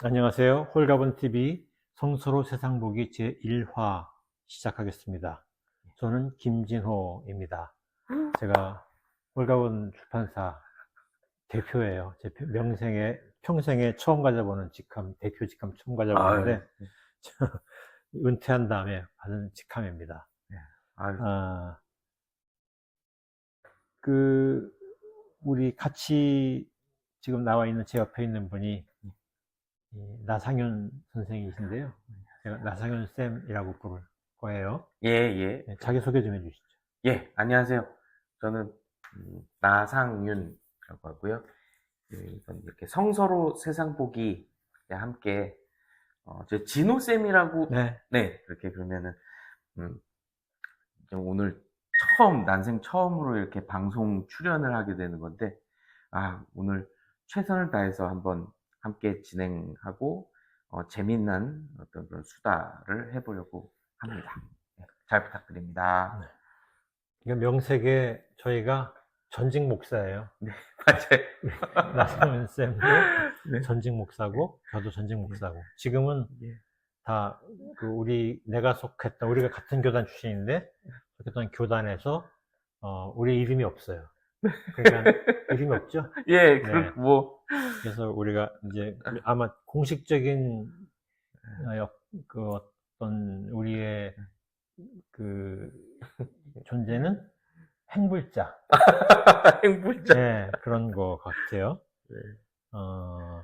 안녕하세요. 홀가분TV 성서로 세상 보기 제1화 시작하겠습니다. 저는 김진호입니다. 제가 홀가분 출판사 대표예요. 평생에 처음 가져보는 대표 직함 처음 아유, 가져보는데, 은퇴한 다음에 받은 직함입니다. 아유, 아, 그, 우리 같이 지금 나와 있는 제 옆에 있는 분이 나상윤 선생이신데요. 제가 나상윤 쌤이라고 부를 거예요. 예, 예, 네, 자기소개 좀 해주시죠. 예, 안녕하세요. 저는, 나상윤이라고 하고요. 이건 이렇게 성서로 세상 보기에 함께, 저 진호쌤이라고, 네. 네, 그렇게 그러면은, 음, 좀 오늘 난생 처음으로 이렇게 방송 출연을 하게 되는 건데, 오늘 최선을 다해서 한번 함께 진행하고, 재미난 어떤 그런 수다를 해보려고 합니다. 네, 잘 부탁드립니다. 네. 이건 명색에 저희가 전직 목사예요. 네, 맞아요. 나상윤 쌤도 네, 전직 목사고, 저도 전직 목사고. 지금은 예. 다 우리가 같은 교단 출신인데, 어쨌든 교단에서 우리 이름이 없어요. 그러니까 이름이 없죠? 예, 네. 그래서 우리가 이제 아마 공식적인 어떤 우리의 그 존재는 행불자. 행불자. 네, 그런 거 같아요. 네, 어,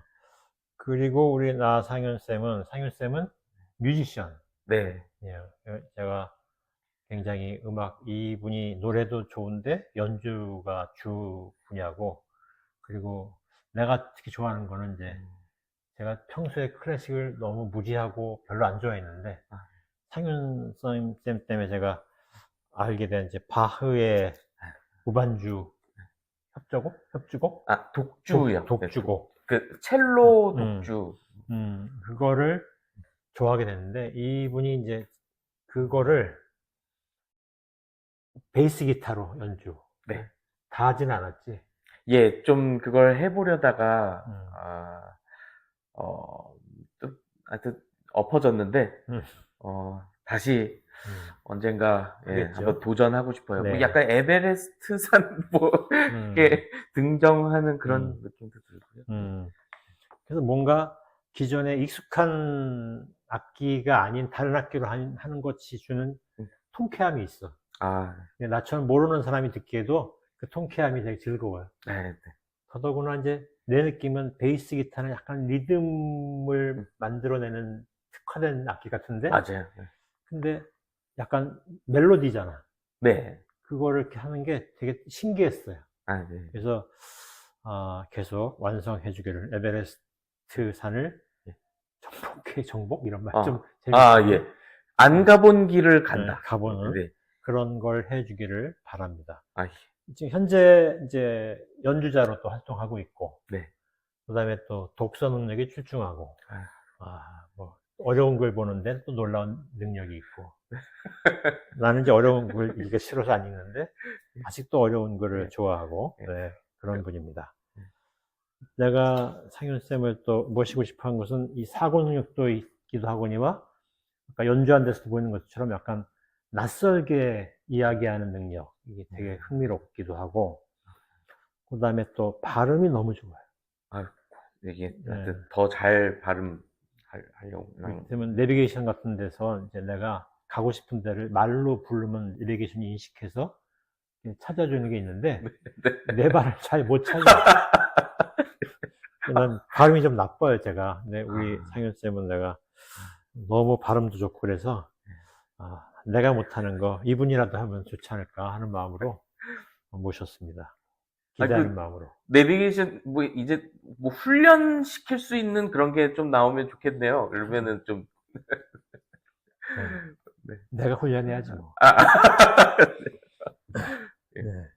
그리고 우리 상윤 쌤은 뮤지션. 네, 예, 제가 굉장히 이분이 노래도 좋은데 연주가 주 분야고, 그리고 내가 특히 좋아하는 거는 이제 제가 평소에 클래식을 너무 무지하고 별로 안 좋아했는데, 아, 상윤 쌤 때문에 제가 알게 된 이제 바흐의 무반주 협주곡? 독주요. 네, 독주곡. 첼로 음, 독주. 그거를 좋아하게 됐는데, 이분이 이제 그거를 베이스 기타로 연주. 네. 다 하진 않았지. 예, 좀 그걸 해보려다가, 음, 어, 또, 하여튼, 엎어졌는데, 음, 다시 음, 언젠가, 예, 한번 하겠죠. 도전하고 싶어요. 뭐 네. 약간 에베레스트산, 음, 이렇게 등정하는 그런 음, 느낌도 들고요. 음. 그래서 뭔가 기존에 익숙한 악기가 아닌 다른 악기로 하는 것이 주는 음, 통쾌함이 있어. 아, 나처럼 모르는 사람이 듣기에도 그 통쾌함이 되게 즐거워요. 네, 네. 더더구나 이제 내 느낌은 베이스 기타는 약간 리듬을 음, 만들어내는 특화된 악기 같은데, 맞아요. 근데 약간 멜로디잖아. 네. 그거를 이렇게 하는 게 되게 신기했어요. 네. 그래서 계속 완성해 주기를, 에베레스트 산을 예. 정복 이런 말 좀 아, 재밌는데, 예. 안 네, 가본 길을 간다. 가보는 네. 그런 걸 해 주기를 바랍니다. 아, 지금 현재 이제 연주자로 또 활동하고 있고, 네. 그다음에 또 독서 능력이 출중하고, 아, 뭐 어려운 걸 보는데 또 놀라운 능력이 있고. 나는 이제 어려운 걸 읽기가 싫어서 안 읽는데 아직도 어려운 거를 네. 좋아하고, 네. 네, 그런 분입니다. 네. 내가 상윤쌤을 또 모시고 싶어 한 것은 이 사고 능력도 있기도 하거니와 아까 연주한 데서 보이는 것처럼 약간 낯설게 이야기하는 능력, 이게 되게 흥미롭기도 하고, 그 다음에 또 발음이 너무 좋아요. 아, 이게 네. 하여튼 더 잘 하려고. 그러면 내비게이션 같은 데서 이제 내가 가고 싶은 데를 말로 부르면 내비게이션이 인식해서 찾아주는 게 있는데, 내 발을 잘 못 찾아. 난 발음이 좀 나빠요, 제가. 근데 우리 아, 상윤쌤은 내가 너무 발음도 좋고 그래서, 내가 못하는 거 이분이라도 하면 좋지 않을까 하는 마음으로 모셨습니다. 기대하는 그 마음으로. 내비게이션 뭐 이제 뭐 훈련 시킬 수 있는 그런 게 좀 나오면 좋겠네요. 그러면은 좀 네. 네. 내가 훈련해야지 뭐. 아, 아, 예. 네.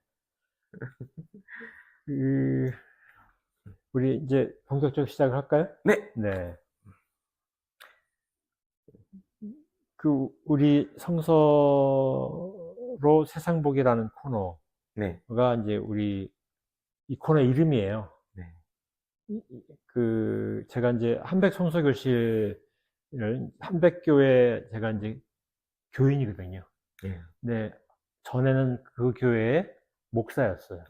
그, 우리 이제 본격적으로 시작을 할까요? 네. 네. 우리 성서로 세상복이라는 코너가 네. 이제 이 코너 이름이에요. 네. 제가 이제 한백 성서교실을, 한백교회 제가 이제 교인이거든요. 예. 근데 전에는 그 교회의 목사였어요.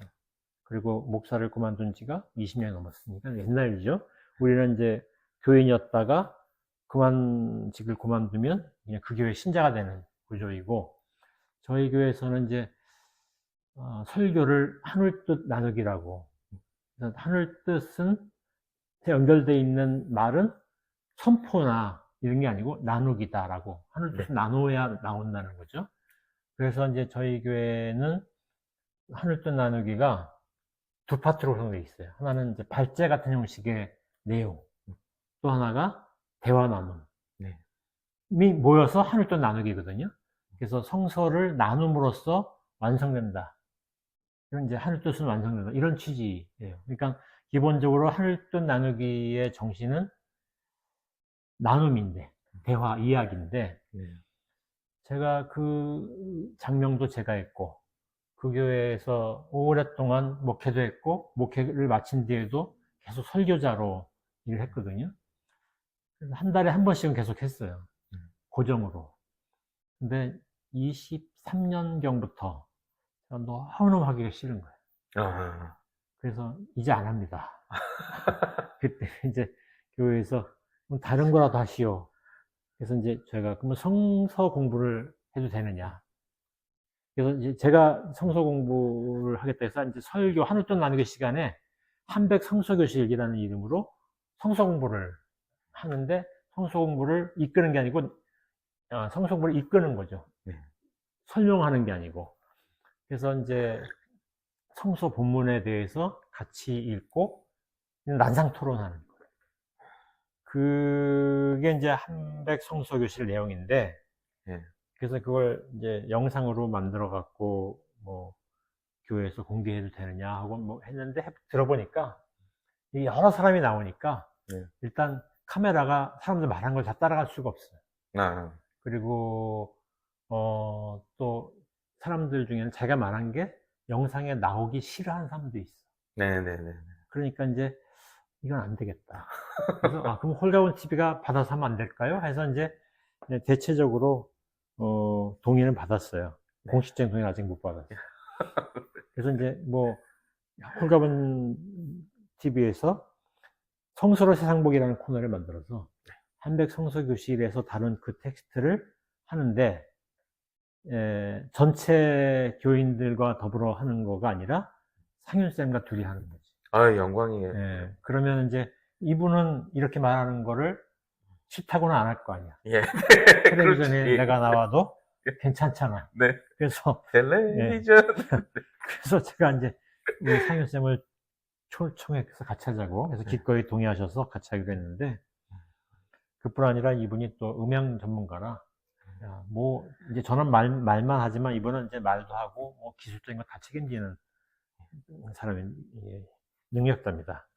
그리고 목사를 그만둔 지가 20년이 넘었으니까 옛날 일이죠. 우리는 이제 교인이었다가 직을 그만두면 그냥 그 교회 신자가 되는 구조이고, 저희 교회에서는 이제 설교를 하늘 뜻 나누기라고. 그래서 하늘 뜻은 연결되어 있는 말은 선포나 이런 게 아니고 나누기다라고. 하늘 뜻은 나눠야 나온다는 거죠. 그래서 이제 저희 교회는 하늘 뜻 나누기가 두 파트로 구성되어 있어요. 하나는 이제 발제 같은 형식의 내용, 또 하나가 대화 나눔이 모여서 하늘 뜻 나누기거든요. 그래서 성서를 나눔으로써 완성된다. 이런 이제 하늘 뜻은 완성된다. 이런 취지예요. 그러니까 기본적으로 하늘 뜻 나누기의 정신은 나눔인데, 대화, 이야기인데, 제가 그 장명도 제가 했고, 그 교회에서 오랫동안 목회도 했고, 목회를 마친 뒤에도 계속 설교자로 일을 했거든요. 그래서 한 달에 한 번씩은 계속 했어요. 고정으로. 근데 23년경부터 너무너무 하기가 싫은 거예요. 그래서 이제 안 합니다. 그때 이제 교회에서 다른 거라도 하시오. 그래서 이제 제가 그러면 성서 공부를 해도 되느냐. 그래서 이제 제가 성서 공부를 하겠다 해서 이제 설교 하늘 뜻 나누기 시간에 한백 성서교실이라는 이름으로 성서 공부를 하는데, 성서 공부를 이끄는 게 아니고 성서 공부를 이끄는 거죠. 설명하는 게 아니고. 그래서 이제 성서 본문에 대해서 같이 읽고 난상 토론하는 거예요. 그게 이제 한백 성서교실 내용인데, 그래서 그걸 이제 영상으로 만들어 갖고 뭐 교회에서 공개해도 되느냐 하고 뭐 했는데, 들어보니까 여러 사람이 나오니까 일단 카메라가 사람들 말한 걸 다 따라갈 수가 없어요. 그리고 또 사람들 중에는 자기가 말한 게 영상에 나오기 싫어하는 사람도 있어. 그러니까 이제 이건 안 되겠다. 그래서 그럼 홀가분 TV가 받아서 하면 안 될까요? 해서 이제 대체적으로 동의는 받았어요. 공식적인 동의는 아직 못 받았어요. 그래서 이제 뭐 홀가분 TV에서 성서로 세상보기라는 코너를 만들어서 한백 성서교실에서 다룬 그 텍스트를 하는데, 전체 교인들과 더불어 하는 거가 아니라 상윤쌤과 둘이 하는 거지. 영광이에요. 그러면 이제 이분은 이렇게 말하는 거를 싫다고는 안 할 거 아니야. 텔레비전에 내가 나와도 괜찮잖아. 그래서 텔레비전. 그래서 제가 이제 우리 상윤쌤을 초청해서 같이 하자고 해서 기꺼이 동의하셔서 같이 하기로 했는데, 그뿐 아니라 이분이 또 음향 전문가라, 뭐 이제 저는 말만 하지만 이분은 이제 말도 하고 뭐 기술적인 거 다 책임지는 사람이 능력자입니다.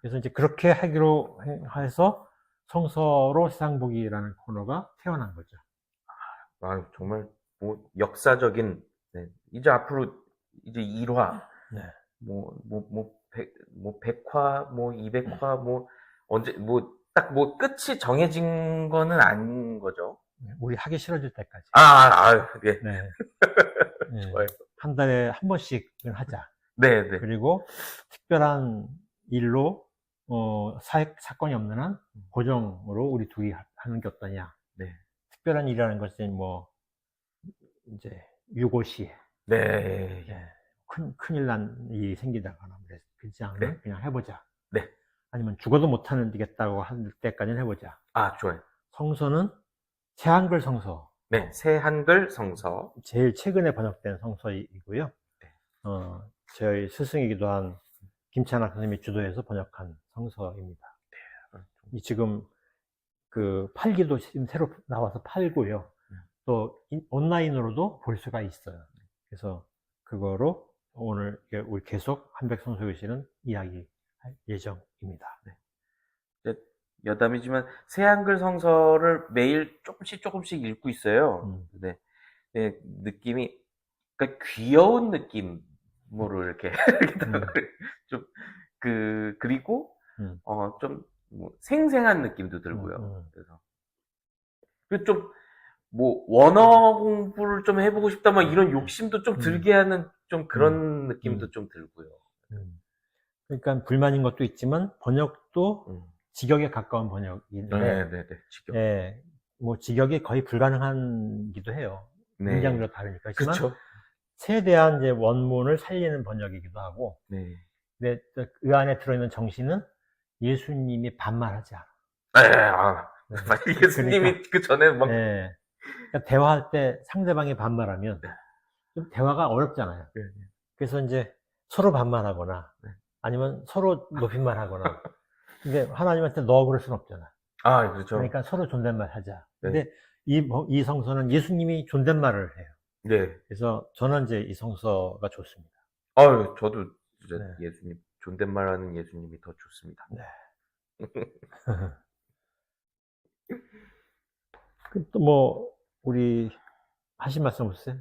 그래서 이제 그렇게 하기로 해서 성서로 세상 보기라는 코너가 태어난 거죠. 정말 뭐 역사적인, 이제 앞으로 이제 1화, 뭐 100화, 뭐 200화, 뭐 언제 딱 끝이 정해진 거는 아닌 거죠. 우리 하기 싫어질 때까지. 좋아요. 한 달에 한 번씩은 하자. 네. 그리고 특별한 일로 사건이 없는 한 고정으로 우리 둘이 하는 게 어떠냐. 특별한 일이라는 것은 뭐 이제 유고시, 큰일 난 일이 생기다거나 그렇지 않으면 그냥 해보자. 아니면 죽어도 못 하는 되겠다고 할 때까지는 해보자. 좋아요. 성서는 새한글 성서. 새한글 성서. 제일 최근에 번역된 성서이고요. 저희 스승이기도 한 김찬학 선생님이 주도해서 번역한 성서입니다. 지금 팔기도 지금 새로 나와서 팔고요. 또 온라인으로도 볼 수가 있어요. 그래서 그거로 오늘 우리 계속 한백 성서교실은 이야기할 예정입니다. 여담이지만 새한글 성서를 매일 조금씩 읽고 있어요. 느낌이, 그러니까 귀여운 느낌으로 이렇게 좀 그리고 좀 뭐 생생한 느낌도 들고요. 그래서 그리고 좀 뭐 원어 공부를 좀 해보고 싶다 막 이런 욕심도 좀 들게 하는 좀 그런 느낌도 좀 들고요. 그러니까 불만인 것도 있지만 번역도 음. 직역에 가까운 번역인데, 네네네. 직역. 예, 뭐 직역이 거의 불가능한기도 해요. 네. 문장별로 다르니까. 하지만 그쵸. 최대한 이제 원문을 살리는 번역이기도 하고, 네. 근데 또 그 안에 들어있는 정신은 예수님이 반말하지 않아. 네, 예수님이 그 전에 막 예, 그러니까 대화할 때 상대방이 반말하면 좀 대화가 어렵잖아요. 네. 그래서 이제 서로 반말하거나 네. 아니면 서로 높임말하거나. 근데 하나님한테 너 그럴 순 없잖아. 그렇죠. 그러니까 서로 존댓말 하자. 네. 근데 이 성서는 예수님이 존댓말을 해요. 네. 그래서 저는 이제 이 성서가 좋습니다. 저도 진짜 네. 예수님, 존댓말하는 예수님이 더 좋습니다. 네. 또 뭐 우리 하신 말씀 없으세요?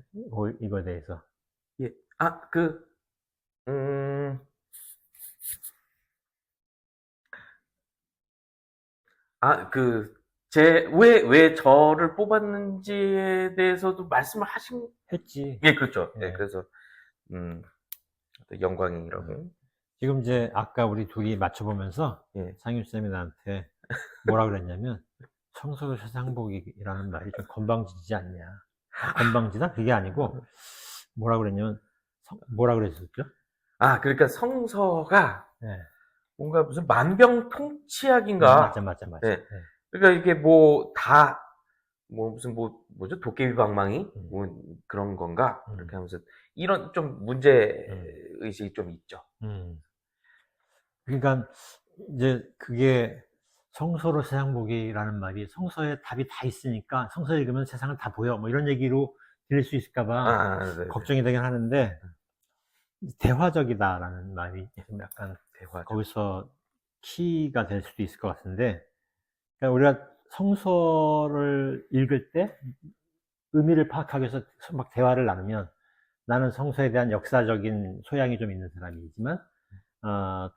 이거에 대해서. 예. 왜 저를 뽑았는지에 대해서도 말씀을 했지. 예, 그렇죠. 네. 예, 그래서, 영광이라고. 지금 이제 아까 우리 둘이 맞춰보면서 예. 상윤쌤이 나한테 뭐라 그랬냐면 성서로 세상복이라는 말이 좀 건방지지 않냐. 건방지다? 그게 아니고 뭐라 그랬냐면 뭐라 그랬었죠? 그러니까 성서가 네. 뭔가 무슨 만병통치약인가? 맞아. 예. 네. 그러니까 이게 무슨 뭐죠? 도깨비방망이? 뭐 그런 건가? 이렇게 하면서 이런 좀 문제의식이 좀 있죠. 그러니까 이제 그게 성서로 세상복이라는 말이 성서에 답이 다 있으니까 성서 읽으면 세상은 다 보여. 뭐 이런 얘기로 들릴 수 있을까봐 네네. 걱정이 되긴 하는데 대화적이다라는 말이 좀 약간 대화적. 거기서 키가 될 수도 있을 것 같은데, 그러니까 우리가 성서를 읽을 때 의미를 파악하기 위해서 막 대화를 나누면 나는 성서에 대한 역사적인 소양이 좀 있는 사람이지만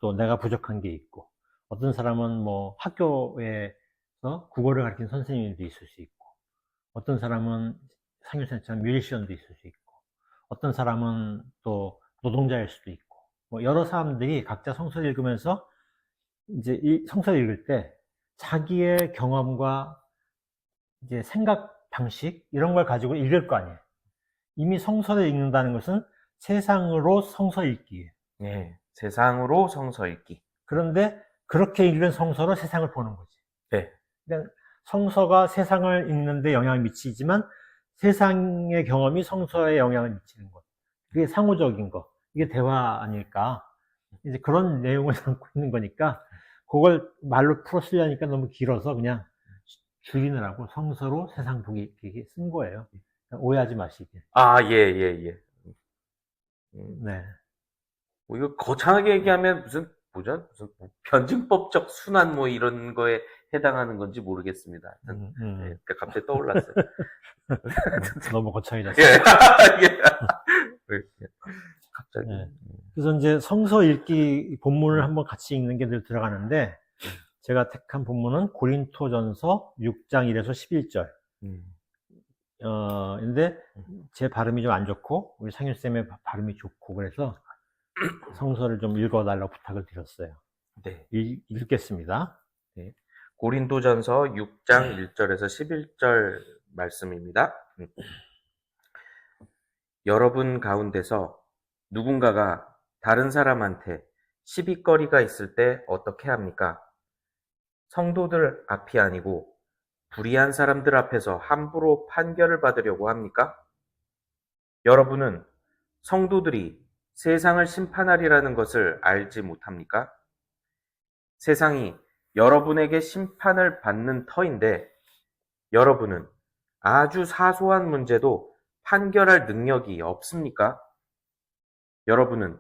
또 내가 부족한 게 있고, 어떤 사람은 뭐 학교에서 국어를 가르치는 선생님도 있을 수 있고, 어떤 사람은 상류생처럼 뮤지션도 있을 수 있고, 어떤 사람은 또 노동자일 수도 있고, 뭐 여러 사람들이 각자 성서를 읽으면서 이제 이 성서를 읽을 때 자기의 경험과 이제 생각 방식 이런 걸 가지고 읽을 거 아니에요. 이미 성서를 읽는다는 것은 세상으로 성서 읽기예요. 네, 세상으로 성서 읽기. 그런데 그렇게 읽은 성서로 세상을 보는 거지. 네. 그러니까 성서가 세상을 읽는데 영향을 미치지만 세상의 경험이 성서에 영향을 미치는 것. 그게 상호적인 거. 이게 대화 아닐까. 이제 그런 내용을 담고 있는 거니까 그걸 말로 풀어 쓰려니까 너무 길어서 그냥 줄이느라고 성서로 세상 보기 쓴 거예요. 오해하지 마시길. 예. 네. 뭐 이거 거창하게 얘기하면 무슨 무슨 변증법적 순환 뭐 이런 거에 해당하는 건지 모르겠습니다. 예, 갑자기 떠올랐어요. 너무 거창해졌어요. 갑자기. 네. 그래서 이제 성서 읽기 본문을 한번 같이 읽는 게 늘 들어가는데, 제가 택한 본문은 고린토전서 6장 1에서 11절. 근데 제 발음이 좀 안 좋고 우리 상윤쌤의 발음이 좋고 그래서 성서를 좀 읽어달라고 부탁을 드렸어요. 네. 읽겠습니다. 네. 고린도전서 6장 1절에서 11절 말씀입니다. 여러분 가운데서 누군가가 다른 사람한테 시비거리가 있을 때 어떻게 합니까? 성도들 앞이 아니고 불의한 사람들 앞에서 함부로 판결을 받으려고 합니까? 여러분은 성도들이 세상을 심판하리라는 것을 알지 못합니까? 세상이 여러분에게 심판을 받는 터인데 여러분은 아주 사소한 문제도 판결할 능력이 없습니까? 여러분은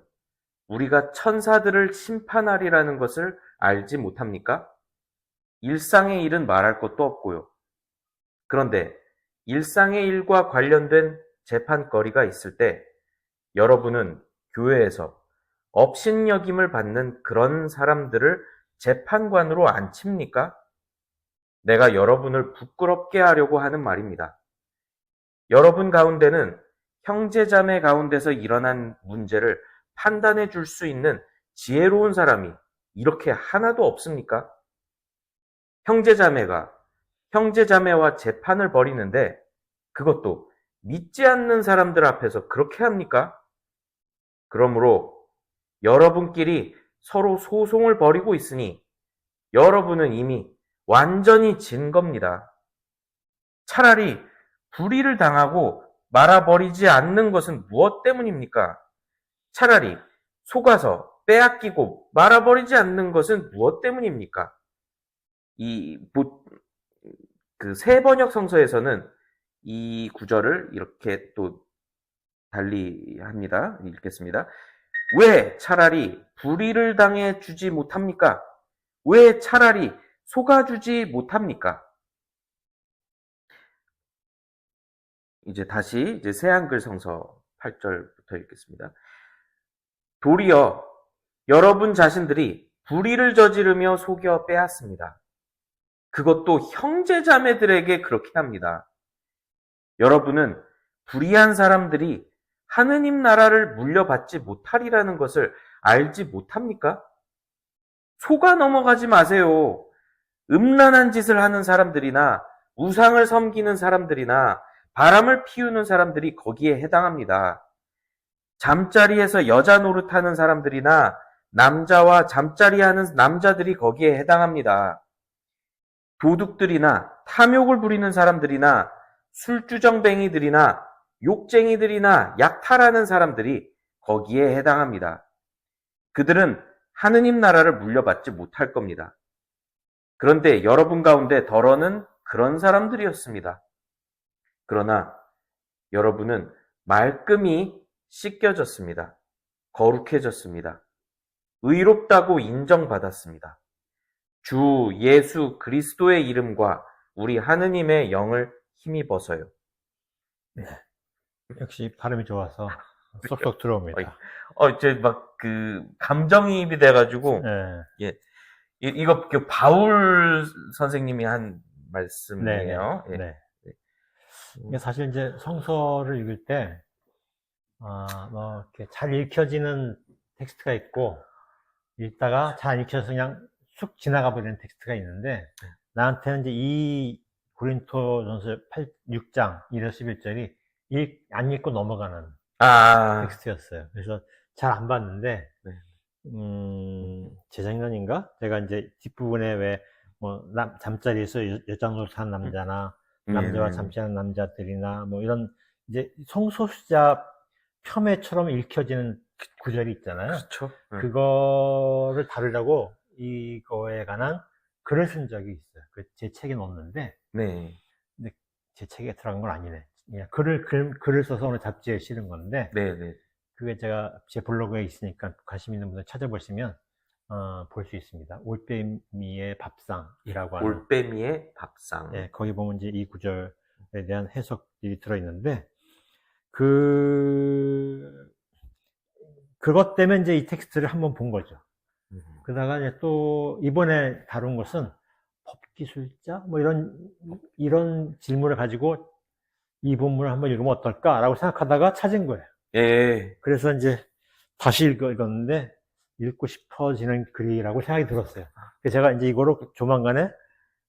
우리가 천사들을 심판하리라는 것을 알지 못합니까? 일상의 일은 말할 것도 없고요. 그런데 일상의 일과 관련된 재판거리가 있을 때 여러분은 교회에서 업신여김을 받는 그런 사람들을 재판관으로 앉힙니까? 내가 여러분을 부끄럽게 하려고 하는 말입니다. 여러분 가운데는 형제자매 가운데서 일어난 문제를 판단해 줄 수 있는 지혜로운 사람이 이렇게 하나도 없습니까? 형제자매가 형제자매와 재판을 벌이는데 그것도 믿지 않는 사람들 앞에서 그렇게 합니까? 그러므로 여러분끼리 서로 소송을 벌이고 있으니 여러분은 이미 완전히 진 겁니다. 차라리 불의를 당하고 말아버리지 않는 것은 무엇 때문입니까? 차라리 속아서 빼앗기고 말아버리지 않는 것은 무엇 때문입니까? 그 새 번역 성서에서는 이 구절을 이렇게 또 달리 합니다. 읽겠습니다. 왜 차라리 불의를 당해 주지 못합니까? 왜 차라리 속아주지 못합니까? 이제 다시 새 한글 성서 8절부터 읽겠습니다. 도리어 여러분 자신들이 불의를 저지르며 속여 빼앗습니다. 그것도 형제자매들에게 그렇게 합니다. 여러분은 불의한 사람들이 하느님 나라를 물려받지 못하리라는 것을 알지 못합니까? 속아 넘어가지 마세요. 음란한 짓을 하는 사람들이나 우상을 섬기는 사람들이나 바람을 피우는 사람들이 거기에 해당합니다. 잠자리에서 여자 노릇하는 사람들이나 남자와 잠자리하는 남자들이 거기에 해당합니다. 도둑들이나 탐욕을 부리는 사람들이나 술주정뱅이들이나 욕쟁이들이나 약탈하는 사람들이 거기에 해당합니다. 그들은 하느님 나라를 물려받지 못할 겁니다. 그런데 여러분 가운데 더러는 그런 사람들이었습니다. 그러나 여러분은 말끔히 씻겨졌습니다. 거룩해졌습니다. 의롭다고 인정받았습니다. 주 예수 그리스도의 이름과 우리 하느님의 영을 힘입어서요. 역시 발음이 좋아서 쏙쏙 들어옵니다. 이제 막 감정이입이 돼가지고, 예. 이거 바울 선생님이 한 말씀이에요. 네. 예. 네. 이게 사실 이제 성서를 읽을 때, 뭐, 이렇게 잘 읽혀지는 텍스트가 있고, 읽다가 잘 안 읽혀서 그냥 쑥 지나가 버리는 텍스트가 있는데, 나한테는 이제 이 고린토전서 6장 1에서 11절이 안 읽고 넘어가는 텍스트였어요. 그래서 잘 안 봤는데, 재작년인가? 제가 이제 뒷부분에 왜, 뭐, 잠자리에서 여자 노릇하는 남자나, 남자와 잠자는 남자들이나, 뭐, 이런, 이제, 성소수자 폄훼처럼 읽혀지는 구절이 있잖아요. 그렇죠. 그거를 다루려고 이거에 관한 글을 쓴 적이 있어요. 제 책에 넣었는데, 네. 근데 제 책에 들어간 건 아니네. 그냥 글을 써서 오늘 잡지에 실은 건데, 네. 그게 제가 제 블로그에 있으니까 관심 있는 분들 찾아보시면 볼 수 있습니다. 올빼미의 밥상이라고 하는. 올빼미의 밥상. 네, 거기 보면 이제 이 구절에 대한 해석이 들어있는데 그것 때문에 이제 이 텍스트를 한번 본 거죠. 그러다가 이제 또 이번에 다룬 것은 법기술자 뭐 이런 질문을 가지고 이 본문을 한번 읽으면 어떨까라고 생각하다가 찾은 거예요. 예. 그래서 이제 다시 읽었는데 읽고 싶어지는 글이라고 생각이 들었어요. 그래서 제가 이제 이거로 조만간에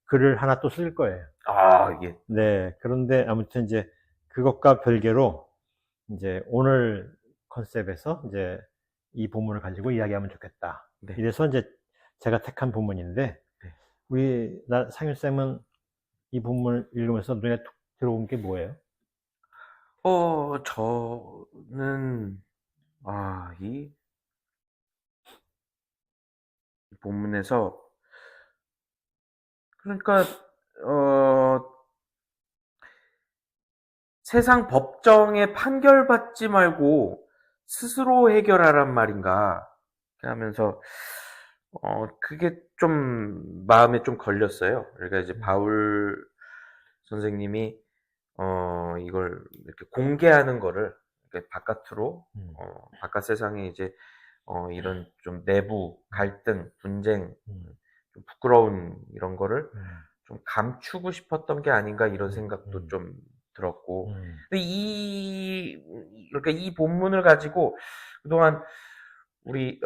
글을 하나 또 쓸 거예요. 예. 네. 그런데 아무튼 이제 그것과 별개로 이제 오늘 컨셉에서 이제 이 본문을 가지고 이야기하면 좋겠다. 네. 이래서 이제 제가 택한 본문인데 우리 상윤쌤은 이 본문을 읽으면서 눈에 툭 들어온 게 뭐예요? 저는 이 본문에서 그러니까 세상 법정에 판결받지 말고 스스로 해결하란 말인가 하면서 그게 좀 마음에 좀 걸렸어요. 그러니까 이제 바울 선생님이 이걸 이렇게 공개하는 거를 이렇게 바깥으로 바깥 세상에 이제 이런 좀 내부 갈등, 분쟁 좀 부끄러운 이런 거를 음, 좀 감추고 싶었던 게 아닌가 이런 생각도 음, 좀 들었고. 음, 근데 그러니까 이 본문을 가지고 그동안 우리,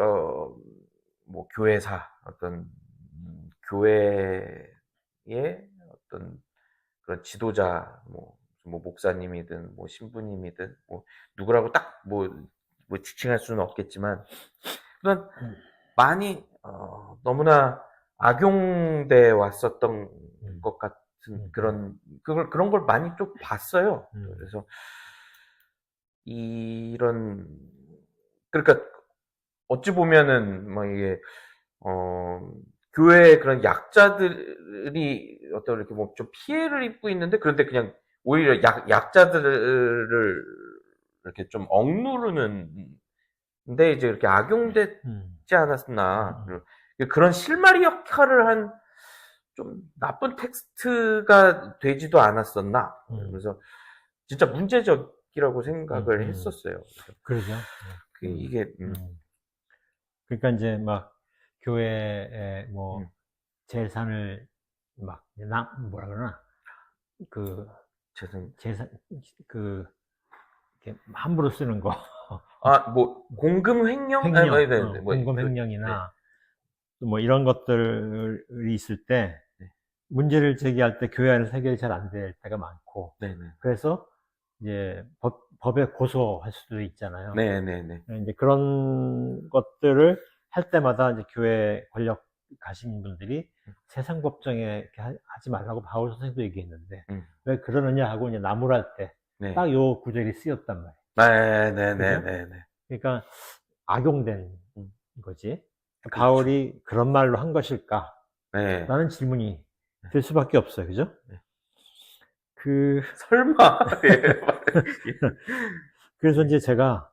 뭐, 교회사, 어떤, 교회의 어떤 그런 지도자, 뭐 목사님이든, 뭐, 신부님이든, 뭐, 누구라고 딱, 뭐 지칭할 수는 없겠지만, 그런 많이, 너무나 악용돼 왔었던 음, 것 같은 음, 그런 걸 많이 좀 봤어요. 음, 그래서, 이런, 그러니까, 어찌 보면은, 뭐, 이게, 어, 교회의 그런 약자들이 어떤 이렇게 뭐 좀 피해를 입고 있는데, 그런데 그냥 오히려 약자들을 이렇게 좀 억누르는, 데 이제 이렇게 악용되지 음, 않았나. 음, 그런 실마리 역할을 한 좀 나쁜 텍스트가 되지도 않았었나. 음, 그래서 진짜 문제적이라고 음, 생각을 했었어요. 그래서 그러죠. 이게, 음. 그러니까 이제 막 교회에 뭐 음, 재산을 막 뭐라 그러나 그 죄송, 재산 그 이렇게 함부로 쓰는 거 뭐, 공금 횡령? 아, 횡령, 네, 네, 뭐, 공금 네, 횡령이나 뭐 이런 것들이 있을 때 네, 문제를 제기할 때 교회 안에서 해결이 잘 안 될 때가 많고 네, 네, 그래서 이제 법에 고소할 수도 있잖아요. 네, 네, 네, 이제 그런 것들을 할 때마다 이제 교회 권력 가신 분들이 세상 법정에 이렇게 하지 말라고 바울 선생도 얘기했는데 음, 왜 그러느냐 하고 이제 나무랄 때 네, 딱 요 구절이 쓰였단 말이에요. 네, 네, 네, 그죠? 네, 네, 그러니까 악용된 음, 거지. 그렇죠. 바울이 그런 말로 한 것일까? 네, 라는 질문이 들 수밖에 없어요. 그죠? 네. 그, 설마, 예, 그래서 네, 이제 제가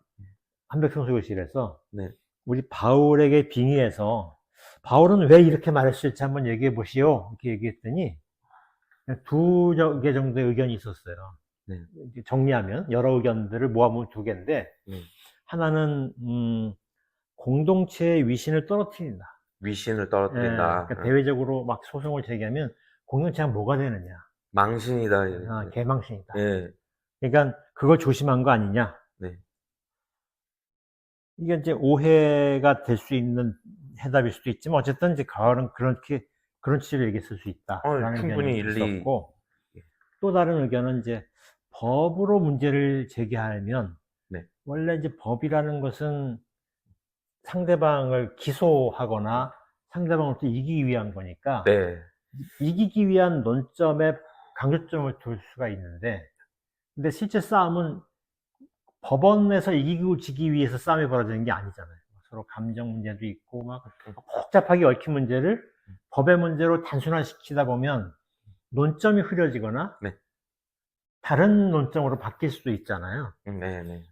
한백성수교실에서 네, 우리 바울에게 빙의해서 바울은 왜 이렇게 말했을지 한번 얘기해 보시오. 이렇게 얘기했더니 두 개 정도의 의견이 있었어요. 네, 정리하면 여러 의견들을 모아보면 두 개인데 네. 하나는 공동체의 위신을 떨어뜨린다. 위신을 예, 떨어뜨린다. 그러니까 대외적으로 막 소송을 제기하면 공동체가 뭐가 되느냐. 망신이다. 아, 네, 개망신이다. 네, 그러니까 그걸 조심한 거 아니냐. 네. 이게 이제 오해가 될 수 있는 해답일 수도 있지만 어쨌든 이제 가을은 그렇게 그런 취지로 얘기했을 수 있다라는 충분히 의견이 일리, 있었고 또 다른 의견은 이제 법으로 문제를 제기하면 네, 원래 이제 법이라는 것은 상대방을 기소하거나 상대방을 또 이기기 위한 거니까 네, 이기기 위한 논점에 강조점을 둘 수가 있는데 근데 실제 싸움은 법원에서 이기고 지기 위해서 싸움이 벌어지는 게 아니잖아요. 서로 감정 문제도 있고 막 복잡하게 얽힌 문제를 법의 문제로 단순화시키다 보면 논점이 흐려지거나 네, 다른 논점으로 바뀔 수도 있잖아요. 네, 네,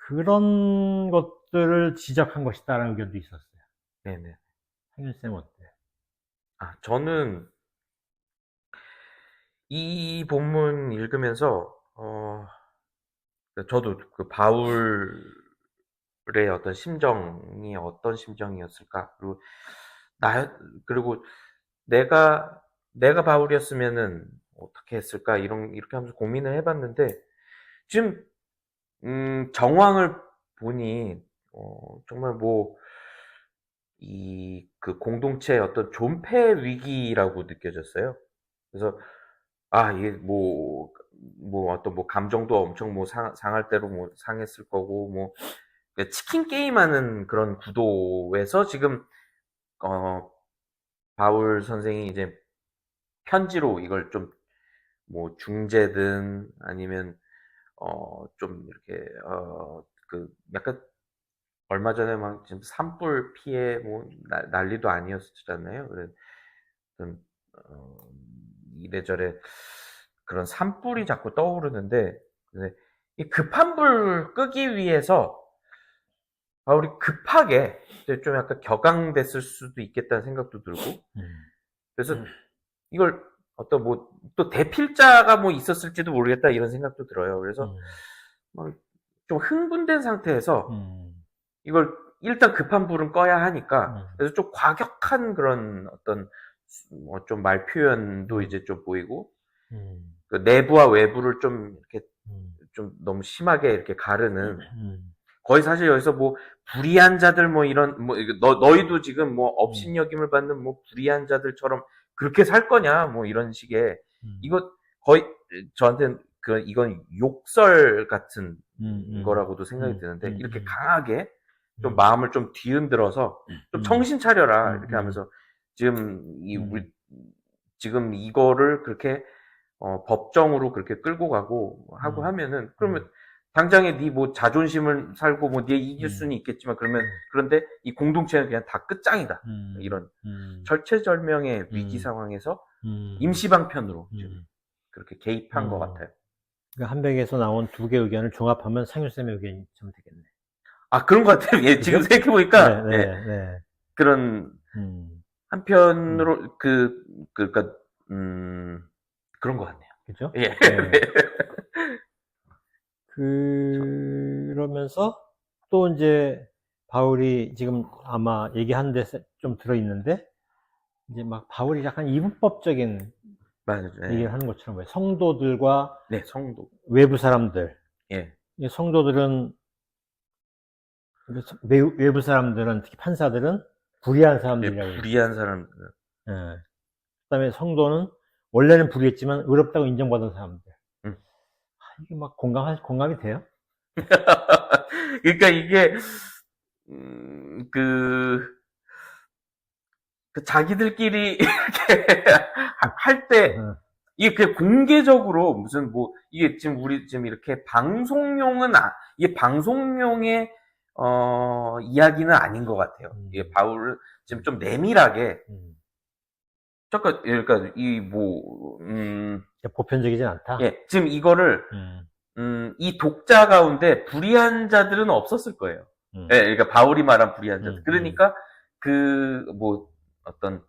그런 것들을 지적한 것이다라는 의견도 있었어요. 네, 네. 상윤쌤 어때? 저는 이 본문 읽으면서, 저도 그 바울의 어떤 심정이 어떤 심정이었을까? 나, 그리고 내가, 내가 바울이었으면은 어떻게 했을까? 이렇게 하면서 고민을 해봤는데, 지금, 정황을 보니, 정말 뭐, 그 공동체의 어떤 존폐 위기라고 느껴졌어요. 그래서, 이게 어떤 뭐 감정도 엄청 뭐 상할 대로 뭐 상했을 거고, 뭐, 치킨 게임하는 그런 구도에서 지금, 어, 바울 선생이 이제 편지로 이걸 좀 뭐 중재든 아니면, 좀 이렇게, 그 약간 얼마 전에 막 지금 산불 피해 뭐 난리도 아니었잖아요. 그래서 좀, 어, 이래저래 그런 산불이 자꾸 떠오르는데, 근데 이 급한 불 끄기 위해서 바울이 급하게 이제 좀 약간 격앙됐을 수도 있겠다는 생각도 들고, 음, 그래서 이걸 어떤 뭐 또 대필자가 뭐 있었을지도 모르겠다 이런 생각도 들어요. 그래서 음, 막 좀 흥분된 상태에서 음, 이걸 일단 급한 불은 꺼야 하니까, 음, 그래서 좀 과격한 그런 어떤 뭐 좀 말 표현도 이제 좀 보이고, 음, 그 내부와 외부를 좀 이렇게 음, 좀 너무 심하게 이렇게 가르는, 음, 거의 사실 여기서 뭐 불의한 자들 뭐 이런 뭐 너희도 지금 뭐 음, 업신여김을 받는 뭐 불의한 자들처럼 그렇게 살 거냐 뭐 이런 식의, 음, 이거 거의 저한테는 그 이건 욕설 같은 음, 거라고도 생각이 드는데, 이렇게 음, 강하게 좀 음, 마음을 좀 뒤흔들어서 좀 음, 정신 차려라 음, 이렇게 하면서 지금 음, 지금 이거를 그렇게 법정으로 그렇게 끌고 가고 하고 음, 하면은, 그러면 음, 당장에 네 뭐 자존심을 살고 뭐 네 이길 음, 수는 있겠지만, 그러면 음, 그런데 이 공동체는 그냥 다 끝장이다. 음, 이런 음, 절체절명의 위기 음, 상황에서 음, 임시방편으로 지금 음, 그렇게 개입한 것 음. 같아요. 그 한백에서 나온 두 개 의견을 종합하면 상윤쌤의 의견이 좀 되겠네. 아, 그런 것 같아요. 예, 지금 그죠? 네, 생각해보니까, 예, 네, 네. 그런, 음, 음, 한편으로, 그니까, 그런 것 같네요. 그죠? 예, 네. 네. 그러면서 또 이제 바울이 지금 아마 얘기하는 데 좀 들어있는데, 이제 막 바울이 약간 이분법적인 맞아요. 얘기를 예. 하는 것처럼 왜 성도들과 네, 성도. 외부 사람들, 예. 이 성도들은 외부 사람들은 특히 판사들은 불의한 예, 사람들이라고 그랬어요. 불의한 사람. 예. 그다음에 성도는 원래는 불의했지만 의롭다고 인정받은 사람들. 음. 이게 막 공감이 돼요? 그러니까 이게, 음, 그, 그 자기들끼리 이렇게 할 때, 어, 이게 그냥 공개적으로 무슨 뭐, 이게 지금 우리 지금 이렇게 방송용은, 이게 방송용의, 이야기는 아닌 것 같아요. 이게 음, 바울을 지금 좀 내밀하게, 음. 잠깐, 그러니까 보편적이진 않다. 예, 지금 이거를, 음, 이 독자 가운데 불의한 자들은 없었을 거예요. 예, 음, 그러니까 바울이 말한 불의한 자들. 음, 음, 그러니까 뭐 어떤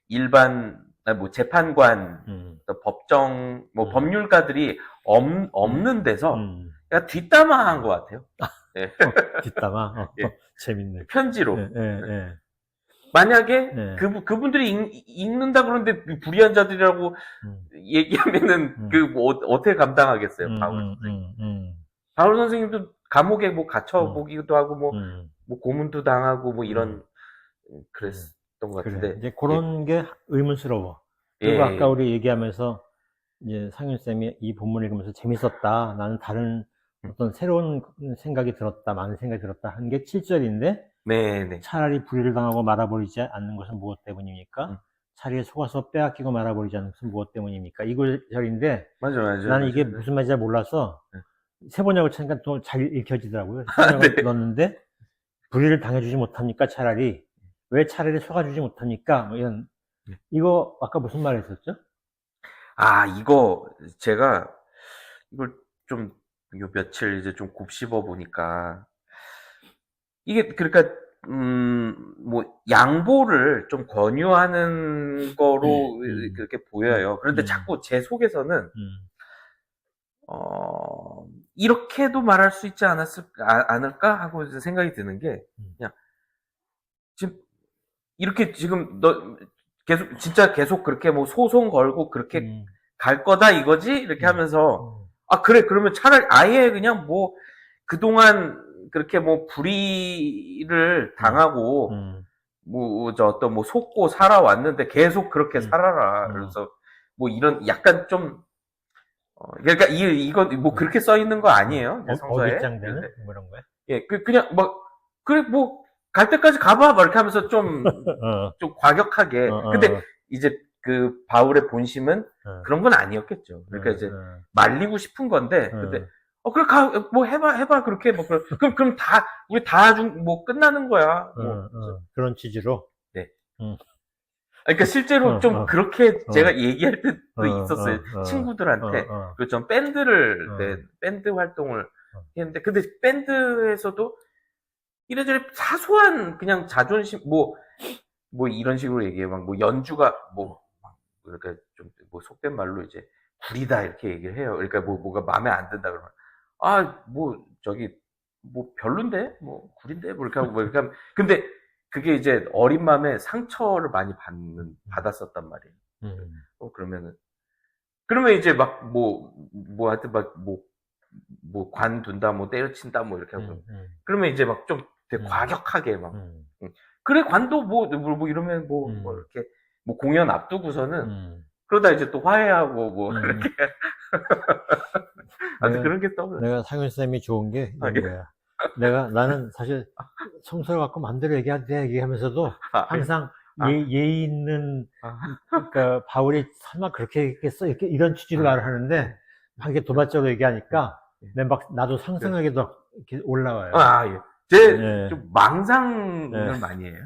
일반 뭐 재판관, 음, 또 법정 뭐 음, 법률가들이 음, 없는 데서 음. 그냥 뒷담화한 것 같아요. 예, 뒷담화. 예, 재밌네. 편지로. 예, 예, 만약에 예, 예. 그분들이 읽는다 그러는데 불의한 자들이라고 음, 얘기하면은 음, 뭐 어떻게 감당하겠어요, 음, 바울 음, 선생님. 음, 바울 선생님도 감옥에 뭐 음, 갇혀보기도 하고, 음, 뭐 고문도 당하고, 뭐 음, 이런, 음. 그랬던 것 그래. 같은데, 이제 예, 그런 게 의문스러워. 예, 그리고 아까 예. 우리 얘기하면서 이제 상윤쌤이 이 본문을 읽으면서 재밌었다. 나는 다른 음, 어떤 새로운 생각이 들었다. 많은 생각이 들었다. 한 게 7절인데 네네. 차라리 불의를 당하고 말아버리지 않는 것은 무엇 때문입니까? 음, 차라리 속아서 빼앗기고 말아버리지 않는 것은 무엇 때문입니까? 이 절인데 맞아, 맞아, 나는 이게 맞아. 네. 무슨 말인지 잘 몰라서 세 번역을 치니까 또 잘 읽혀지더라고요. 세 아, 네. 번역을 넣었는데 불의를 당해주지 못합니까? 차라리 왜 차라리 속아주지 못합니까? 뭐 이런 이거 아까 무슨 말 했었죠? 아, 이거, 제가, 이걸 좀, 요 며칠 이제 좀 곱씹어 보니까, 이게, 그러니까, 뭐, 양보를 좀 권유하는 거로 음, 그렇게 음, 보여요. 그런데 음, 자꾸 제 속에서는, 음, 이렇게도 말할 수 있지 않을까 하고 이제 생각이 드는 게, 음, 그냥 지금 이렇게 지금 너 계속 진짜 계속 그렇게 뭐 소송 걸고 그렇게 음, 갈 거다 이거지? 이렇게 음, 하면서, 음, 아, 그래, 그러면 차라리 아예 그냥 뭐 그동안 그렇게 뭐 불의를 음, 당하고 음, 뭐 저 어떤 뭐 속고 살아왔는데 계속 그렇게 음, 살아라. 음. 그래서 뭐 이런 약간 좀, 그러니까 이거 뭐 그렇게 써 있는 거 아니에요, 이제 성서에. 어깃장되는 그런데 뭐 이런 거야? 예, 그냥 뭐 그래 뭐 갈 때까지 가봐, 막 이렇게 하면서 어, 좀 어, 과격하게. 근데 어, 이제 그 바울의 본심은 어, 그런 건 아니었겠죠. 어, 그러니까 이제 어, 말리고 싶은 건데, 근데 어, 그래 뭐 해봐 그렇게 뭐 그럼 다 우리 뭐 끝나는 거야. 뭐 그래서 그런 취지로. 네. 음, 그러니까 어, 실제로 좀 어, 그렇게 어, 제가 얘기할 어, 때도 있었어요. 어, 어, 친구들한테. 어, 그 전 밴드를, 네, 어, 밴드 활동을 어, 했는데, 근데 밴드에서도 이래저래 사소한 그냥 자존심, 뭐 이런 식으로 얘기해요. 막 뭐 연주가 그러니까 좀 뭐 속된 말로 이제 구리다 이렇게 얘기를 해요. 그러니까 뭐가 마음에 안 든다 그러면, 아, 뭐 저기 뭐 별론데 뭐 구린데 뭐 이렇게 하고 뭐 이렇게 하면, 근데 그게 이제 어린 마음에 상처를 많이 받았었단 말이에요. 그러면 이제 막 하여튼 관둔다, 때려친다, 이렇게 하고. 그러면 이제 막 좀 되게 과격하게 그래, 관도 이러면 이렇게 공연 앞두고서는 그러다 이제 또 화해하고 이렇게. 아무튼 그런 게 떠올라. 내가 상윤쌤이 좋은 게 아, 이런 예. 거야. 나는 사실 성서를 갖고 마음대로 얘기하면서도 항상 예의 있는, 그러니까 바울이 설마 그렇게 했겠어? 이런 취지로 말을 하는데, 막 이렇게 도발적으로 얘기하니까, 나도 상상하기도 이렇게 올라와요. 예. 좀 망상을 많이 해요.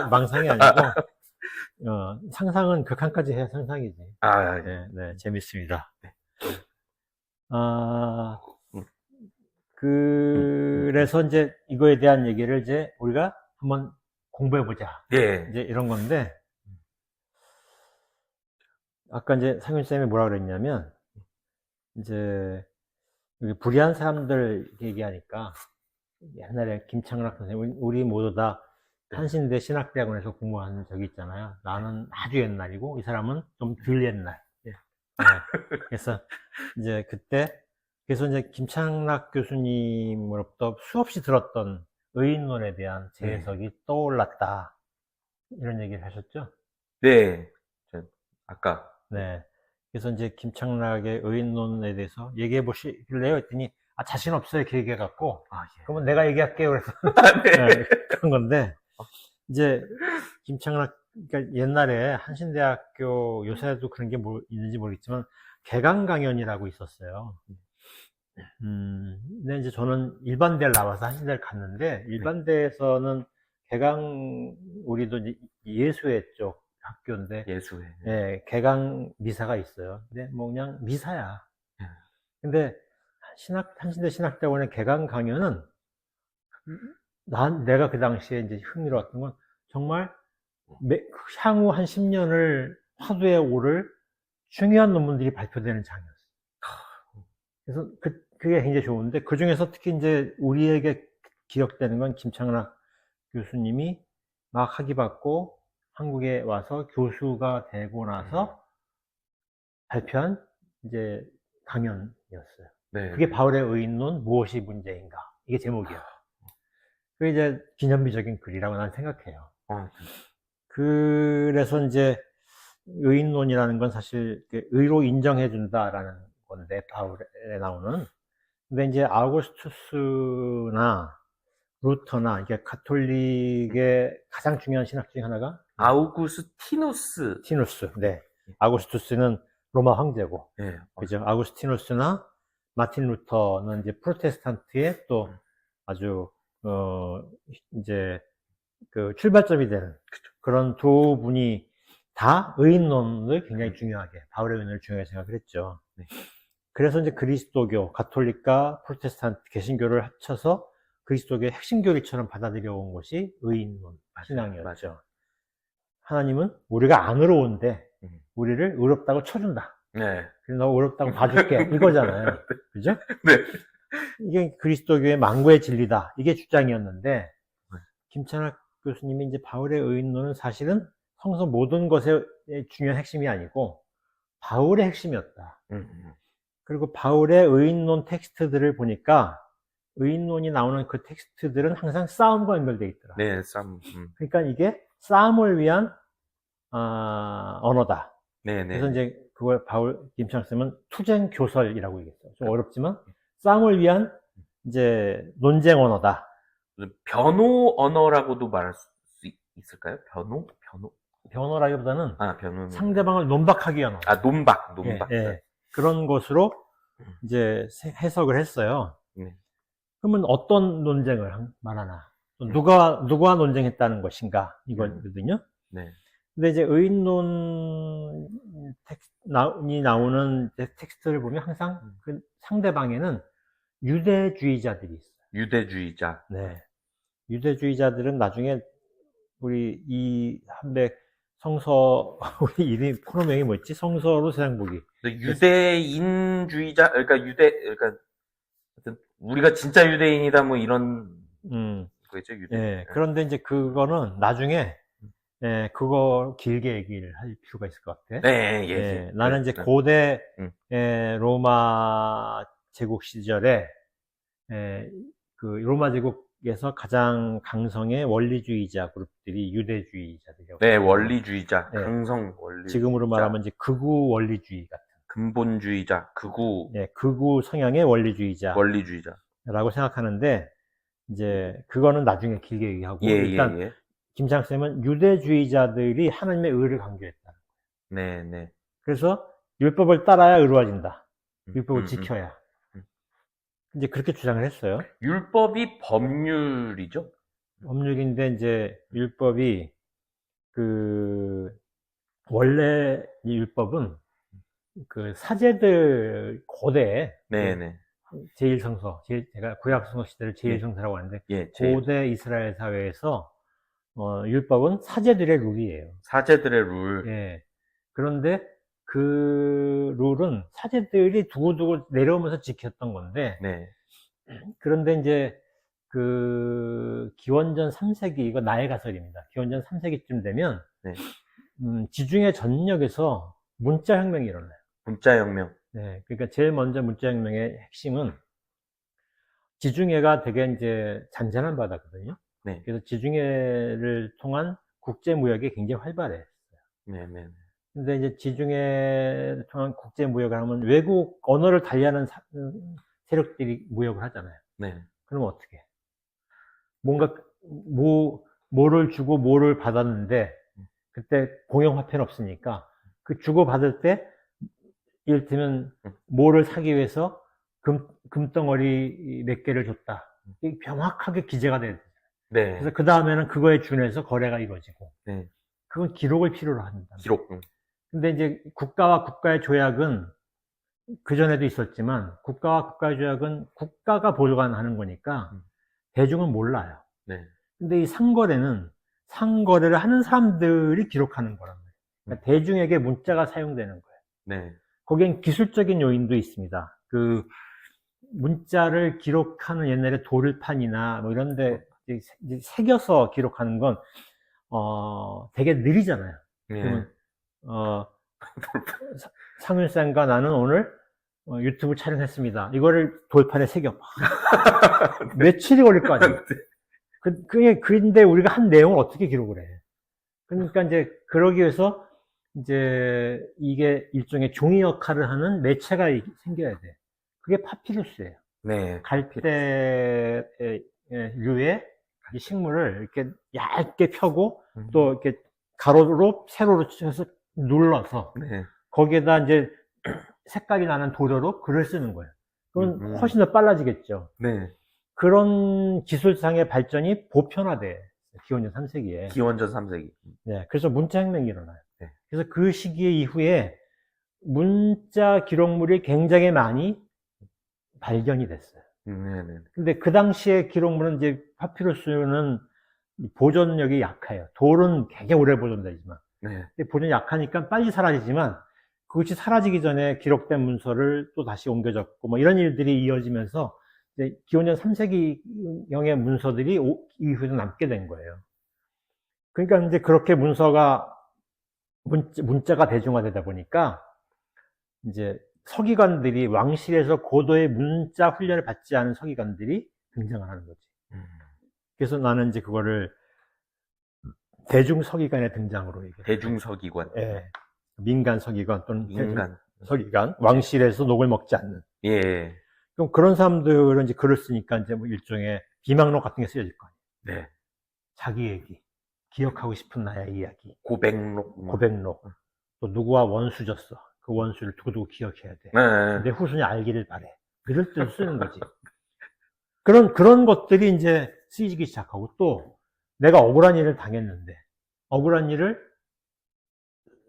망상이 아니고, 상상은 극한까지 해야 상상이지. 네, 재밌습니다. 그래서 이제 이거에 대한 얘기를 이제 우리가 한번 공부해보자. 예. 이제 이런 건데, 아까 이제 상윤쌤이 뭐라 그랬냐면, 이제, 불의한 사람들 얘기하니까, 옛날에 김창락 선생님, 우리 모두 다 한신대 신학대학원에서 공부한 적이 있잖아요. 나는 아주 옛날이고, 이 사람은 좀 덜 옛날. 네. 그래서 이제 그래서 이제 김창락 교수님으로부터 수없이 들었던 의인론에 대한 제 해석이 떠올랐다. 이런 얘기를 하셨죠? 네. 아까. 네. 그래서 이제 김창락의 의인론에 대해서 얘기해 보시길래요? 했더니, 자신 없어요. 이렇게 얘기해갖고. 예. 그러면 내가 얘기할게요. 그래서. 네. 그런 건데, 이제, 김창락, 그러니까 옛날에 한신대학교, 요새도 그런 게 있는지 모르겠지만, 개강 강연이라고 있었어요. 근데 이제 저는 일반대를 나와서 한신대를 갔는데, 일반대에서는 우리도 이제 예수회 쪽 학교인데, 예수회. 예, 개강 미사가 있어요. 근데 그냥 미사야. 근데 한신대 신학대학원의 개강 강연은 내가 그 당시에 이제 흥미로웠던 건 정말 향후 한 10년을 화두에 오를 중요한 논문들이 발표되는 장이었어요. 그래서 그게 굉장히 좋은데 그 중에서 특히 이제 우리에게 기억되는 건 김창락 교수님이 막 학위 받고 한국에 와서 교수가 되고 나서 발표한 이제 강연이었어요. 네. 그게 바울의 의인론 무엇이 문제인가? 이게 제목이에요. 그게 이제 기념비적인 글이라고 난 생각해요. 그래서 이제 의인론이라는 건 사실 의로 인정해준다라는 건데, 바울에 나오는. 근데 이제 아우구스투스나 루터나 이게 가톨릭의 가장 중요한 신학 중에 하나가 아우구스티누스. 네. 아우구스투스는 로마 황제고. 네. 그죠? 아우구스티누스나 마틴 루터는 이제 프로테스탄트의 또 아주 이제 그 출발점이 되는 그런 두 분이 다 의인론을 굉장히 중요하게, 바울의 의인론을 중요하게 생각을 했죠. 그래서 이제 그리스도교, 가톨릭과 프로테스탄트, 개신교를 합쳐서 그리스도교의 핵심 교리처럼 받아들여 온 것이 의인론 신앙이었죠. 하나님은 우리가 안 의로운데 우리를 의롭다고 쳐준다. 네. 그래서 너 의롭다고 봐줄게. 이거잖아요. 그죠? 네. 이게 그리스도교의 망고의 진리다. 이게 주장이었는데, 김창학 교수님이 이제 바울의 의인론은 사실은 성서 모든 것의 중요한 핵심이 아니고, 바울의 핵심이었다. 그리고 바울의 의인론 텍스트들을 보니까, 의인론이 나오는 그 텍스트들은 항상 싸움과 연결되어 있더라. 네, 싸움. 그러니까 이게 싸움을 위한, 언어다. 네, 네. 그래서 이제 그걸 김창학 쌤은 투쟁 교설이라고 얘기했어요. 좀 어렵지만, 싸움을 위한 이제 논쟁 언어다. 변호 언어라고도 말할 수 있을까요? 변호라기보다는 변호. 상대방을 논박하기 위한 언어. 논박. 예. 그런 것으로 이제 해석을 했어요. 네. 그러면 어떤 논쟁을 말하나? 누가 논쟁했다는 것인가? 이거거든요. 네. 근데 이제 의인론이 나오는 텍스트를 보면 항상 그 상대방에는 유대주의자들이 있어요. 유대주의자. 네. 유대주의자들은 나중에 우리 이 한백 성서, 우리 이름 포럼명이 뭐였지? 성서로 세상 보기. 유대인주의자, 그러니까 우리가 진짜 유대인이다, 이런 그겠죠, 유대. 예, 그런데 이제 그거는 나중에, 예, 그거 길게 얘기를 할 필요가 있을 것 같아. 네, 예, 예, 예. 나는 이제 네. 고대, 음. 로마 제국 시절에, 예, 그 로마 제국에서 가장 강성의 원리주의자 그룹들이 유대주의자들이라고. 네, 원리주의자, 예, 강성 원리주의자, 지금으로 말하면 이제 극우 원리주의 같은, 근본주의자, 극우 예, 극우 성향의 원리주의자라고 원리주의자. 생각하는데, 이제 그거는 나중에 길게 얘기하고, 예, 일단 예, 예. 김창쌤은 유대주의자들이 하나님의 의를 강조했다. 네, 네. 그래서 율법을 따라야 의로워진다. 율법을 음. 지켜야. 음. 이제 그렇게 주장을 했어요. 율법이 법률이죠? 법률인데 이제 율법이 원래 이 율법은 그 사제들 고대 네, 네. 제1성서, 제가 구약성서 시대를 제1성서라고 하는데, 예, 고대 이스라엘 사회에서 율법은 사제들의 룰이에요. 사제들의 룰. 예. 그런데 그 룰은 사제들이 두고두고 내려오면서 지켰던 건데, 네. 그런데 이제 기원전 3세기, 이거 나의 가설입니다. 기원전 3세기쯤 되면, 네. 지중해 전역에서 문자혁명이 일어나요. 문자혁명. 네. 그러니까 제일 먼저 문자혁명의 핵심은 지중해가 되게 이제 잔잔한 바다거든요. 네. 그래서 지중해를 통한 국제무역이 굉장히 활발해요. 네, 네. 근데 이제 지중해를 통한 국제무역을 하면 외국 언어를 달리하는 세력들이 무역을 하잖아요. 네. 그럼 어떻게 해? 뭔가, 뭐를 주고 뭐를 받았는데, 그때 공용화폐는 없으니까, 그 주고받을 때, 이를테면, 뭐를 사기 위해서 금덩어리 몇 개를 줬다. 이게 명확하게 기재가 돼야 돼요. 네. 그래서 그 다음에는 그거에 준해서 거래가 이루어지고, 네. 그건 기록을 필요로 합니다. 기록. 근데 이제 국가와 국가의 조약은 그전에도 있었지만, 국가와 국가의 조약은 국가가 보관하는 거니까, 대중은 몰라요. 네. 근데 이 상거래를 하는 사람들이 기록하는 거란 말이에요. 그러니까 대중에게 문자가 사용되는 거예요. 네. 거기엔 기술적인 요인도 있습니다. 문자를 기록하는 옛날에 돌판이나 뭐 이런데 이제 새겨서 기록하는 건 되게 느리잖아요. 네. 그러면 상윤쌤과 나는 오늘 유튜브 촬영했습니다. 이거를 돌판에 새겨. 며칠이 걸릴 거 아니에요. 근데 우리가 한 내용을 어떻게 기록을 해? 그러니까 이제 그러기 위해서 이제 이게 일종의 종이 역할을 하는 매체가 생겨야 돼. 그게 파피루스예요. 네. 갈대류의 이 식물을 이렇게 얇게 펴고 또 이렇게 가로로 세로로 쳐서 눌러서 네. 거기에다 이제 색깔이 나는 도료로 글을 쓰는 거예요. 그건 훨씬 더 빨라지겠죠. 네. 그런 기술상의 발전이 보편화돼. 기원전 3세기에. 기원전 3세기. 네. 그래서 문자혁명이 일어나요. 네. 그래서 그 시기 이후에 문자 기록물이 굉장히 많이 발견이 됐어요. 네네. 근데 그 당시에 기록물은 이제 파피루스는 보존력이 약해요. 돌은 되게 오래 보존되지만. 네. 근데 보존이 약하니까 빨리 사라지지만 그것이 사라지기 전에 기록된 문서를 또 다시 옮겨 적고 뭐 이런 일들이 이어지면서 이제 기원전 3세기경의 문서들이 이후에도 남게 된 거예요. 그러니까 이제 그렇게 문자가 대중화되다 보니까 이제 서기관들이 왕실에서 고도의 문자 훈련을 받지 않은 서기관들이 등장을 하는 거지. 그래서 나는 이제 그거를 대중 서기관의 등장으로 얘기해요. 대중 서기관. 예. 민간 서기관 또는 민간 서기관, 왕실에서 녹을 먹지 않는. 예. 그럼 그런 사람들은 이제 글을 쓰니까 이제 뭐 일종의 비망록 같은 게 쓰여질 거 아니에요. 네. 자기 얘기, 기억하고 싶은 나의 이야기, 고백록. 고백록, 또 누구와 원수졌어. 그 원수를 두고두고 기억해야 돼. 네. 내 후손이 알기를 바래. 이럴 때 쓰는 거지. 그런 것들이 이제 쓰이기 시작하고 또 내가 억울한 일을 당했는데, 억울한 일을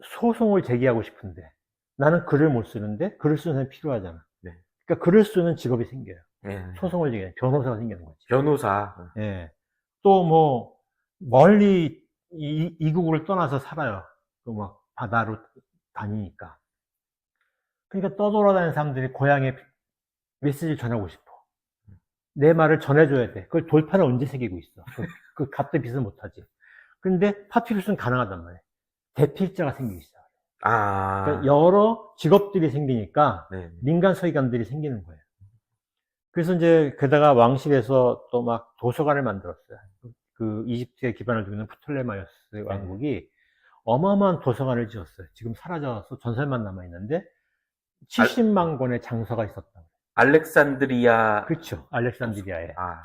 소송을 제기하고 싶은데, 나는 글을 못 쓰는데 글을 쓰는 사람이 필요하잖아. 네. 그러니까 글을 쓰는 직업이 생겨요. 네. 소송을 제기해. 변호사가 생기는 거지. 변호사. 예. 또 뭐, 멀리 이국을 떠나서 살아요. 그 막 바다로 다니니까. 그러니까 떠돌아다니는 사람들이 고향에 메시지를 전하고 싶어. 내 말을 전해줘야 돼. 그걸 돌판을 언제 새기고 있어. 그 값도 빚을 못하지. 근데 파피루스는 가능하단 말이야. 대필자가 생기기 시작해. 그러니까 여러 직업들이 생기니까 네. 민간 서기관들이 생기는 거예요. 그래서 이제 게다가 왕실에서 또 막 도서관을 만들었어요. 그 이집트에 기반을 두고 있는 프톨레마이오스 왕국이 어마어마한 도서관을 지었어요. 지금 사라져서 전설만 남아있는데 70만 권의 장서가 있었다. 알렉산드리아. 그렇죠. 알렉산드리아에. 아,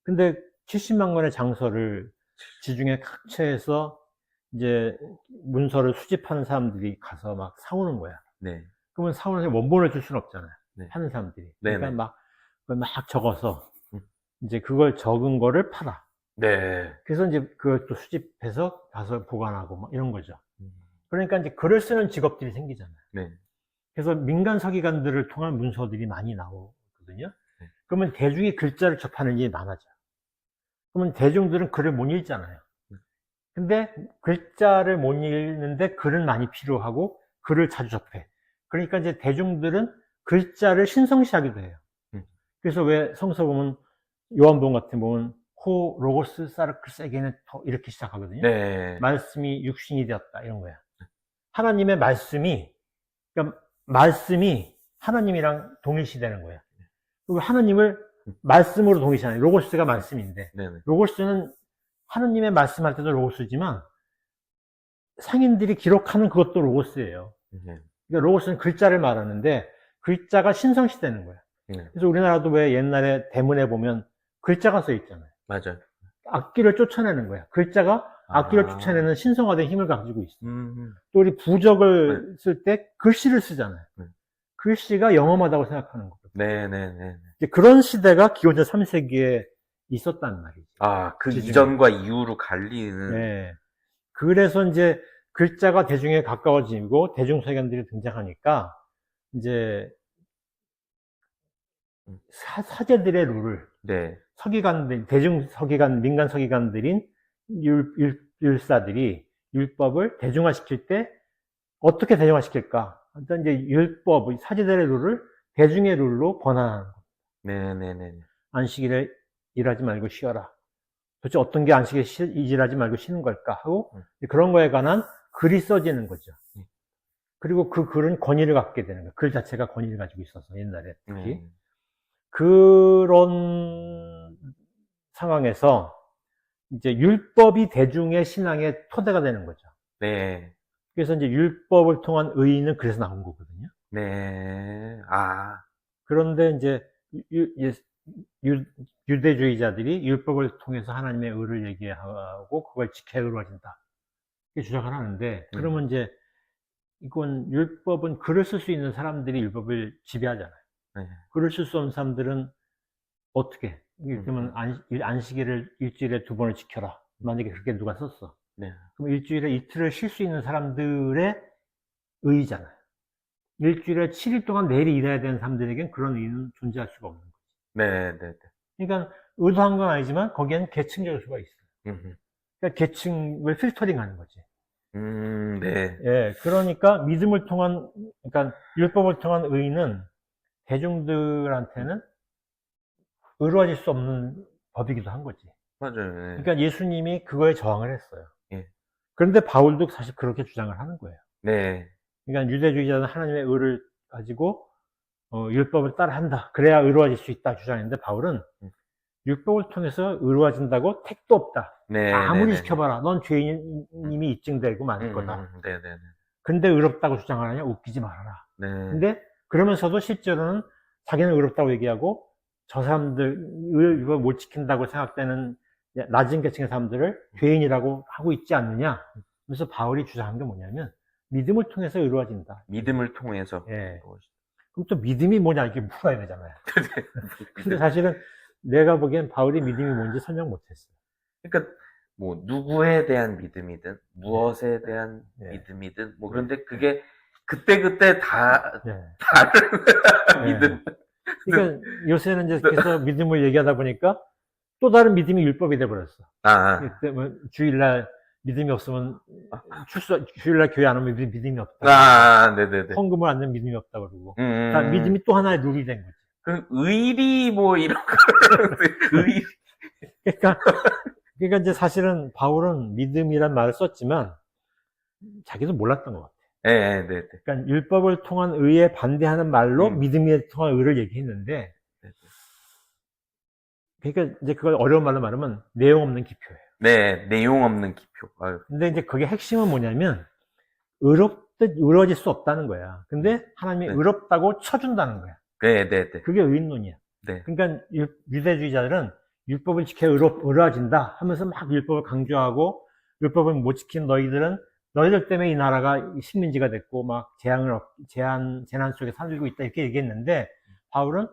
근데 70만 권의 장서를 지중해 각처에서 이제 문서를 수집하는 사람들이 가서 막 사오는 거야. 네. 그러면 사오는 원본을 줄 수는 없잖아요. 네. 하는 사람들이. 네네. 그러니까 그걸 막 적어서 이제 그걸 적은 거를 팔아. 네. 그래서 이제 그걸 또 수집해서 가서 보관하고 막 이런 거죠. 그러니까 이제 글을 쓰는 직업들이 생기잖아요. 네. 그래서 민간 서기관들을 통한 문서들이 많이 나오거든요. 네. 그러면 대중이 글자를 접하는 일이 많아져요. 그러면 대중들은 글을 못 읽잖아요. 근데 글자를 못 읽는데 글은 많이 필요하고 글을 자주 접해. 그러니까 이제 대중들은 글자를 신성시하기도 해요. 그래서 왜 성서 보면 요한복음 같은 보면 호 로고스 사르크스 에게는 더 이렇게 시작하거든요. 네. 말씀이 육신이 되었다 이런 거야. 하나님의 말씀이 그러니까 말씀이 하나님이랑 동일시되는 거야. 그리고 하나님을 말씀으로 동일시하는 로고스가 말씀인데 네네. 로고스는 하나님의 말씀할 때도 로고스지만 상인들이 기록하는 그것도 로고스예요. 네. 그러니까 로고스는 글자를 말하는데 글자가 신성시되는 거야. 네. 그래서 우리나라도 왜 옛날에 대문에 보면 글자가 써 있잖아요. 맞아요. 악기를 쫓아내는 거야. 글자가 악기를 쫓아내는 신성화된 힘을 가지고 있어. 또 우리 부적을 쓸 때 글씨를 쓰잖아요. 글씨가 영험하다고 생각하는 거거든요. 네네네. 이제 그런 시대가 기원전 3세기에 있었단 말이죠. 아, 그 지중해. 이전과 이후로 갈리는. 네. 그래서 이제 글자가 대중에 가까워지고 대중서기관들이 등장하니까 이제 사제들의 룰을 네. 서기관들, 대중 서기관, 민간 서기관들인 율사들이 율법을 대중화시킬 때 어떻게 대중화시킬까? 일단 이제 율법, 사제들의 룰을 대중의 룰로 번안하는 거. 네네네. 안식일에 일하지 말고 쉬어라. 도대체 어떤 게 안식일에 일하지 말고 쉬는 걸까? 하고 그런 거에 관한 글이 써지는 거죠. 그리고 그 글은 권위를 갖게 되는 거예요. 글 자체가 권위를 가지고 있어서 옛날에 특히. 그런 상황에서 이제 율법이 대중의 신앙의 토대가 되는 거죠. 네. 그래서 이제 율법을 통한 의의는 그래서 나온 거거든요. 네. 아. 그런데 이제 유대주의자들이 율법을 통해서 하나님의 의를 얘기하고 그걸 지켜야 이루어진다. 이렇게 주장을 하는데 그러면 이제 이건 율법은 글을 쓸 수 있는 사람들이 율법을 지배하잖아요. 네. 글을 쓸 수 없는 사람들은 어떻게? 그러면 안식일을 일주일에 2번을 지켜라. 만약에 그렇게 누가 썼어. 네. 그럼 일주일에 이틀을 쉴 수 있는 사람들의 의의잖아요. 일주일에 7일 동안 내일 일해야 되는 사람들에겐 그런 의의는 존재할 수가 없는 거죠. 네, 네, 그러니까 의도한 건 아니지만 거기에는 계층적 요소가 있어요. 그러니까 계층을 필터링 하는 거지. 네. 예, 그러니까 믿음을 통한, 그러니까 율법을 통한 의의는 대중들한테는 이루어질 수 없는 법이기도 한 거지. 맞아요. 네. 그러니까 예수님이 그거에 저항을 했어요. 예. 그런데 바울도 사실 그렇게 주장을 하는 거예요. 네. 그러니까 유대주의자는 하나님의 의를 가지고 율법을 따라한다. 그래야 의로워질 수 있다 주장했는데 바울은 율법을 통해서 의로워진다고 택도 없다. 네. 아무리 네, 지켜봐라. 넌 죄인임이 입증되고 말 거다. 네, 네, 네. 근데 의롭다고 주장하느냐? 웃기지 말아라. 네. 근데 그러면서도 실제로는 자기는 의롭다고 얘기하고 저 사람들 율법을 못 지킨다고 생각되는 낮은 계층의 사람들을 죄인이라고 하고 있지 않느냐. 그래서 바울이 주장한 게 뭐냐면 믿음을 통해서 의로워진다. 믿음을 통해서. 예. 그럼 또 믿음이 뭐냐 이렇게 물어야 되잖아요. 근데 사실은 내가 보기엔 바울이 믿음이 뭔지 설명 못했어요. 그러니까 뭐 누구에 대한 믿음이든 무엇에 대한 네. 믿음이든 뭐 그런데 그게 그때 다 네. 다른 믿음. 그러니까 요새는 이제 계속 믿음을 얘기하다 보니까 또 다른 믿음이 율법이 돼버렸어. 주일날 믿음이 없으면 주일날 교회 안 오면 믿음이 없다. 네네네. 헌금을 안 내면 믿음이 없다 그러고. 그러니까 믿음이 또 하나의 룰이 된 거지. 그 의리 뭐 이런 거 의 그러니까, 그러니까 이제 사실은 바울은 믿음이란 말을 썼지만 자기도 몰랐던 것 같아요. 네, 네, 네. 그러니까 율법을 통한 의에 반대하는 말로 음. 믿음에 통한 의를 얘기했는데, 네, 그러니까 이제 그걸 어려운 말로 말하면 내용 없는 기표예요. 네, 내용 없는 기표. 아유, 근데 이제 그게 핵심은 뭐냐면 의롭듯 의로워질 수 없다는 거야. 근데 하나님이 네. 의롭다고 쳐준다는 거야. 네, 네, 네. 그게 의인론이야. 네. 그러니까 유대주의자들은 율법을 지켜야 의로워진다 하면서 막 율법을 강조하고, 율법을 못 지킨 너희들은 너희들 때문에 이 나라가 식민지가 됐고 막 재난 속에 살고 있다 이렇게 얘기했는데, 바울은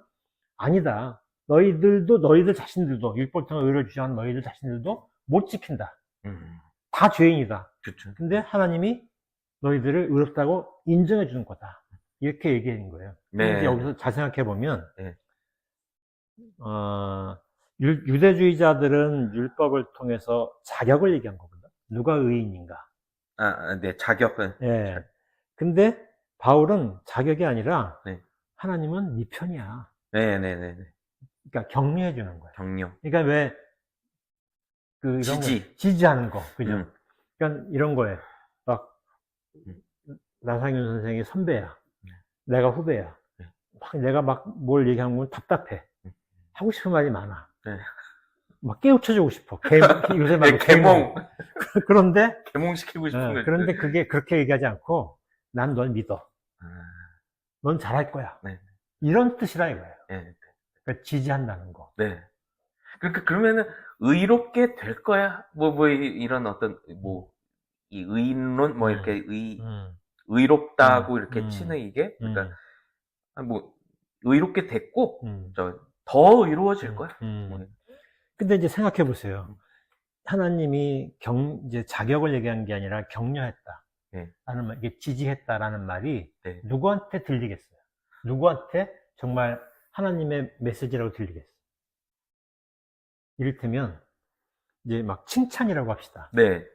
아니다. 너희들 자신들도 율법 통해 의를 주장하는 너희들 자신들도 못 지킨다. 음, 다 죄인이다. 그쵸. 근데 하나님이 너희들을 의롭다고 인정해 주는 거다. 이렇게 얘기하는 거예요. 근데 네. 여기서 잘 생각해 보면, 네. 유대주의자들은 율법을 통해서 자격을 얘기한 거거든. 누가 의인인가. 네, 자격은. 예. 근데 바울은 자격이 아니라 네. 하나님은 네 편이야. 네, 네, 네, 네. 그러니까 격려해 주는 거야. 격려. 그러니까 왜 이런 지지. 거, 지지하는 거, 그죠? 음. 그러니까 이런 거에 막 나상윤 선생이 선배야, 네. 내가 후배야. 네. 내가 막 뭘 얘기하면 답답해. 하고 싶은 말이 많아. 네. 막 깨우쳐주고 싶어. 요새 말로 네, 개몽. 그런데 개몽시키고 싶은 거죠. 그런데 그게 그렇게 얘기하지 않고 난 널 믿어. 아, 넌 잘할 거야. 네. 이런 뜻이라 이거예요. 네. 그러니까 지지한다는 거. 네. 그러니까 그러면은 의롭게 될 거야. 이런 어떤 이 의인론 이렇게 의롭다고 이렇게 치는 이게 그러니까 뭐 의롭게 됐고 더 의로워질 거야. 뭐. 근데 이제 생각해 보세요. 하나님이 이제 자격을 얘기한 게 아니라 격려했다. 네. 라는 말, 이게 지지했다라는 말이 네. 누구한테 들리겠어요? 누구한테 정말 하나님의 메시지라고 들리겠어요? 이를테면, 이제 막 칭찬이라고 합시다. 네.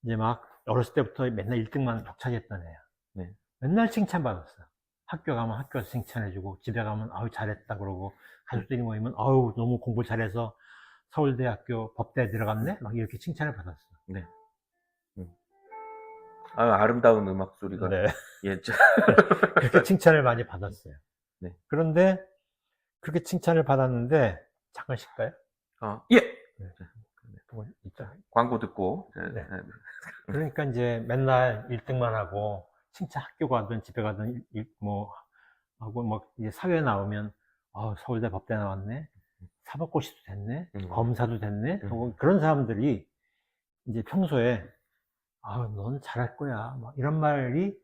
이제 막 어렸을 때부터 맨날 1등만 독차지했던 애야. 네. 맨날 칭찬받았어요. 학교 가면 학교에서 칭찬해주고, 집에 가면 아우 잘했다 그러고, 가족들이 모이면 아우 너무 공부 잘해서 서울대학교 법대에 들어갔네? 막 이렇게 칭찬을 받았어. 네. 아름다운 음악 소리가. 네. 예. 그렇게 칭찬을 많이 받았어요. 네. 그런데 그렇게 칭찬을 받았는데, 잠깐 쉴까요? 예. 네. 이따. 광고 듣고. 네. 그러니까 이제 맨날 1등만 하고, 칭찬 학교 가든 집에 가든 하고 이제 사회에 나오면 서울대 법대 나왔네, 사법고시도 됐네, 검사도 됐네 하고, 그런 사람들이 이제 평소에 넌 잘할 거야 막 이런 말이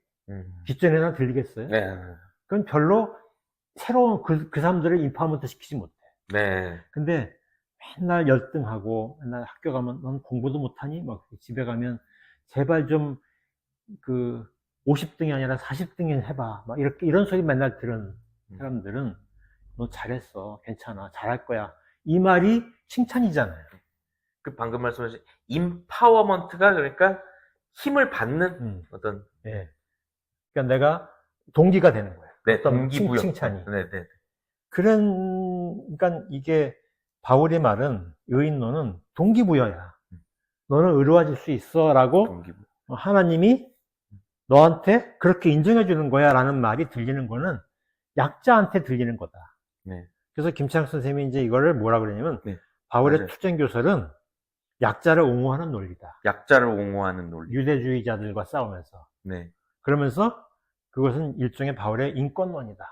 뒷전에나 들리겠어요? 네. 그건 별로 새로운 그 사람들을 인파먼트 시키지 못해. 네. 근데 맨날 열등하고, 맨날 학교 가면 넌 공부도 못하니? 막 집에 가면 제발 좀 50등이 아니라 40등이 해봐. 막 이런 소리 맨날 들은 사람들은 너 잘했어. 괜찮아. 잘할 거야. 이 말이 칭찬이잖아요. 그 방금 말씀하신 임파워먼트가 그러니까 힘을 받는 어떤. 네. 그러니까 내가 동기가 되는 거예요. 네, 어떤 동기부여. 칭찬이. 네, 네. 그러니까 이게 바울의 말은, 의인론은 동기부여야. 너는 의로워질 수 있어라고 동기부여. 하나님이 너한테 그렇게 인정해 주는 거야 라는 말이 들리는 거는 약자한테 들리는 거다. 네. 그래서 김창수 선생님이 이제 이거를 뭐라 그러냐면, 네. 바울의 맞아요. 투쟁교설은 약자를 옹호하는 논리다. 약자를 옹호하는 논리. 유대주의자들과 싸우면서. 네. 그러면서 그것은 일종의 바울의 인권론이다.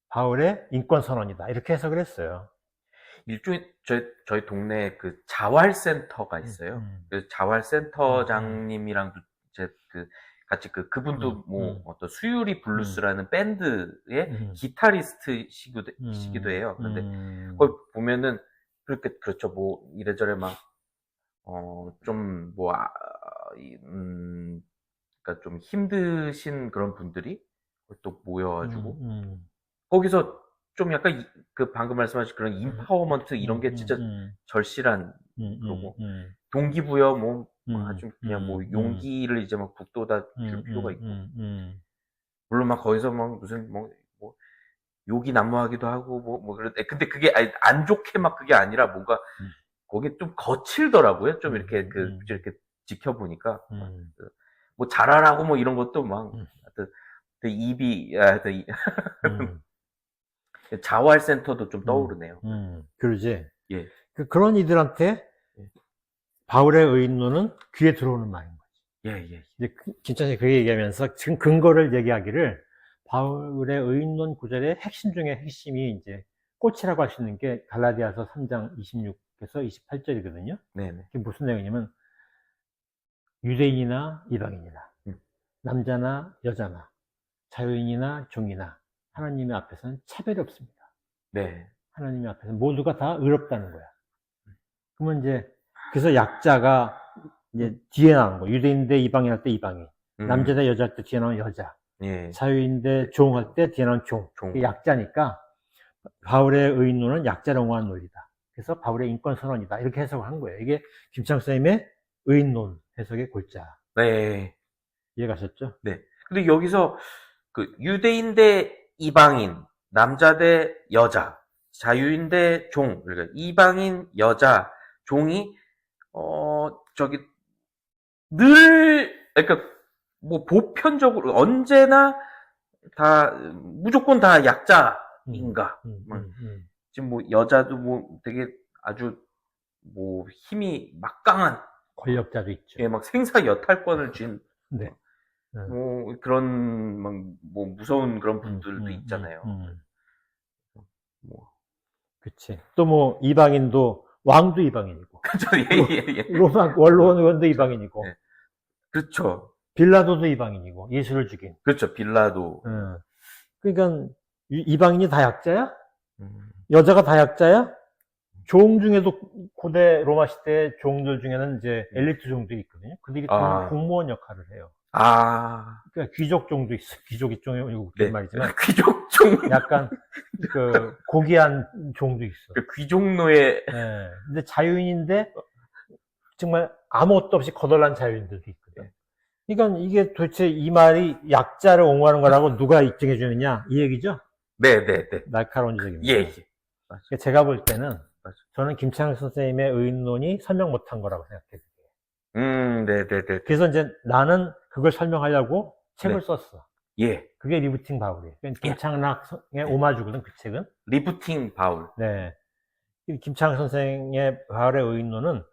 바울의 인권선언이다. 이렇게 해석을 했어요. 일종의 저희 동네에 그 자활센터가 있어요. 그 자활센터장님이랑 같이 그분도 어떤 수유리 블루스라는 밴드의 기타리스트시기도 해요. 근데 거기 보면은 그렇죠. 이래저래 그러니까 좀 힘드신 그런 분들이 또 모여가지고 거기서 좀 약간 방금 말씀하신 그런 임파워먼트 이런 게 진짜 절실한, 그러고 동기부여 아주 그냥 용기를 이제 북돋아 줄 필요가 있고, 물론 거기서 무슨 욕이 난무하기도 하고, 그런데, 근데 그게 안 좋게 막 그게 아니라 뭔가, 거기 좀 거칠더라고요. 좀 이렇게, 이렇게 지켜보니까. 뭐 잘하라고 뭐 이런 것도 막, 하여튼, 하여튼, 자활센터도 좀 떠오르네요. 그러지. 예. 그런 이들한테 예. 바울의 의인론은 귀에 들어오는 말인 거지. 예. 이제 김찬이 그렇게 얘기하면서 지금 근거를 얘기하기를 바울의 의인론 구절의 핵심 중에 핵심이 이제 꽃이라고 할 수 있는 게 갈라디아서 3장 26에서 28절이거든요. 네네. 그게 무슨 내용이냐면 유대인이나 이방인이나 남자나 여자나 자유인이나 종이나 하나님의 앞에서는 차별이 없습니다. 네. 하나님의 앞에서는 모두가 다 의롭다는 거야. 그러면 이제 그래서 약자가 이제 뒤에 나오는 거. 유대인 대 이방인 할 때 이방인, 남자 대 여자 할 때 뒤에 나오는 여자, 예. 자유인 대 종 할 때 뒤에 나오는 종. 그게 약자니까 바울의 의인론은 약자를 옹호하는 논리다. 그래서 바울의 인권 선언이다. 이렇게 해석을 한 거예요. 이게 김창 선생님의 의인론 해석의 골자. 네. 이해가셨죠? 네. 근데 여기서 그 유대인 대 이방인, 남자 대 여자, 자유인 대 종, 그러니까 이방인, 여자, 종이 저기 그러니까 뭐 보편적으로 언제나 다 무조건 다 약자인가? 지금 뭐 여자도 뭐 되게 아주 뭐 힘이 막강한 권력자도 있죠. 예, 막 생사 여탈권을 쥔 네. 뭐 그런 막 뭐 무서운 그런 분들도 있잖아요. 뭐 그치. 또 뭐 이방인도 왕도 이방인이고. 그죠? 예. 로마 원로원 의원도 이방인이고. 네. 그렇죠. 빌라도도 이방인이고. 예수를 죽인. 그렇죠. 빌라도. 그러니까 이방인이 다 약자야? 여자가 다 약자야? 종 중에도 고대 로마 시대 종들 중에는 이제 엘리트 종들이 있거든요. 그들이 공무원 역할을 해요. 그러니까 귀족 종도 있어. 귀족이 종이 웃긴 네. 말이지만. 귀족 종. 약간 그 고귀한 종도 있어. 그 귀족노예. 네. 근데 자유인인데 정말 아무것도 없이 거덜난 자유인들도 있거든. 그러니까 이게 도대체 이 말이 약자를 옹호하는 거라고 누가 입증해 주느냐 이 얘기죠? 네. 날카로운 지적입니다. 예. 그러니까 제가 볼 때는 저는 김창혁 선생님의 의인론이 설명 못한 거라고 생각해요. 네. 그래서 이제 나는 그걸 설명하려고 책을 썼어. 예. 그게 리프팅 바울이에요. 김창락의 오마주거든, 그 책은. 리프팅 바울. 네. 김창학 선생의 바울의 의인론은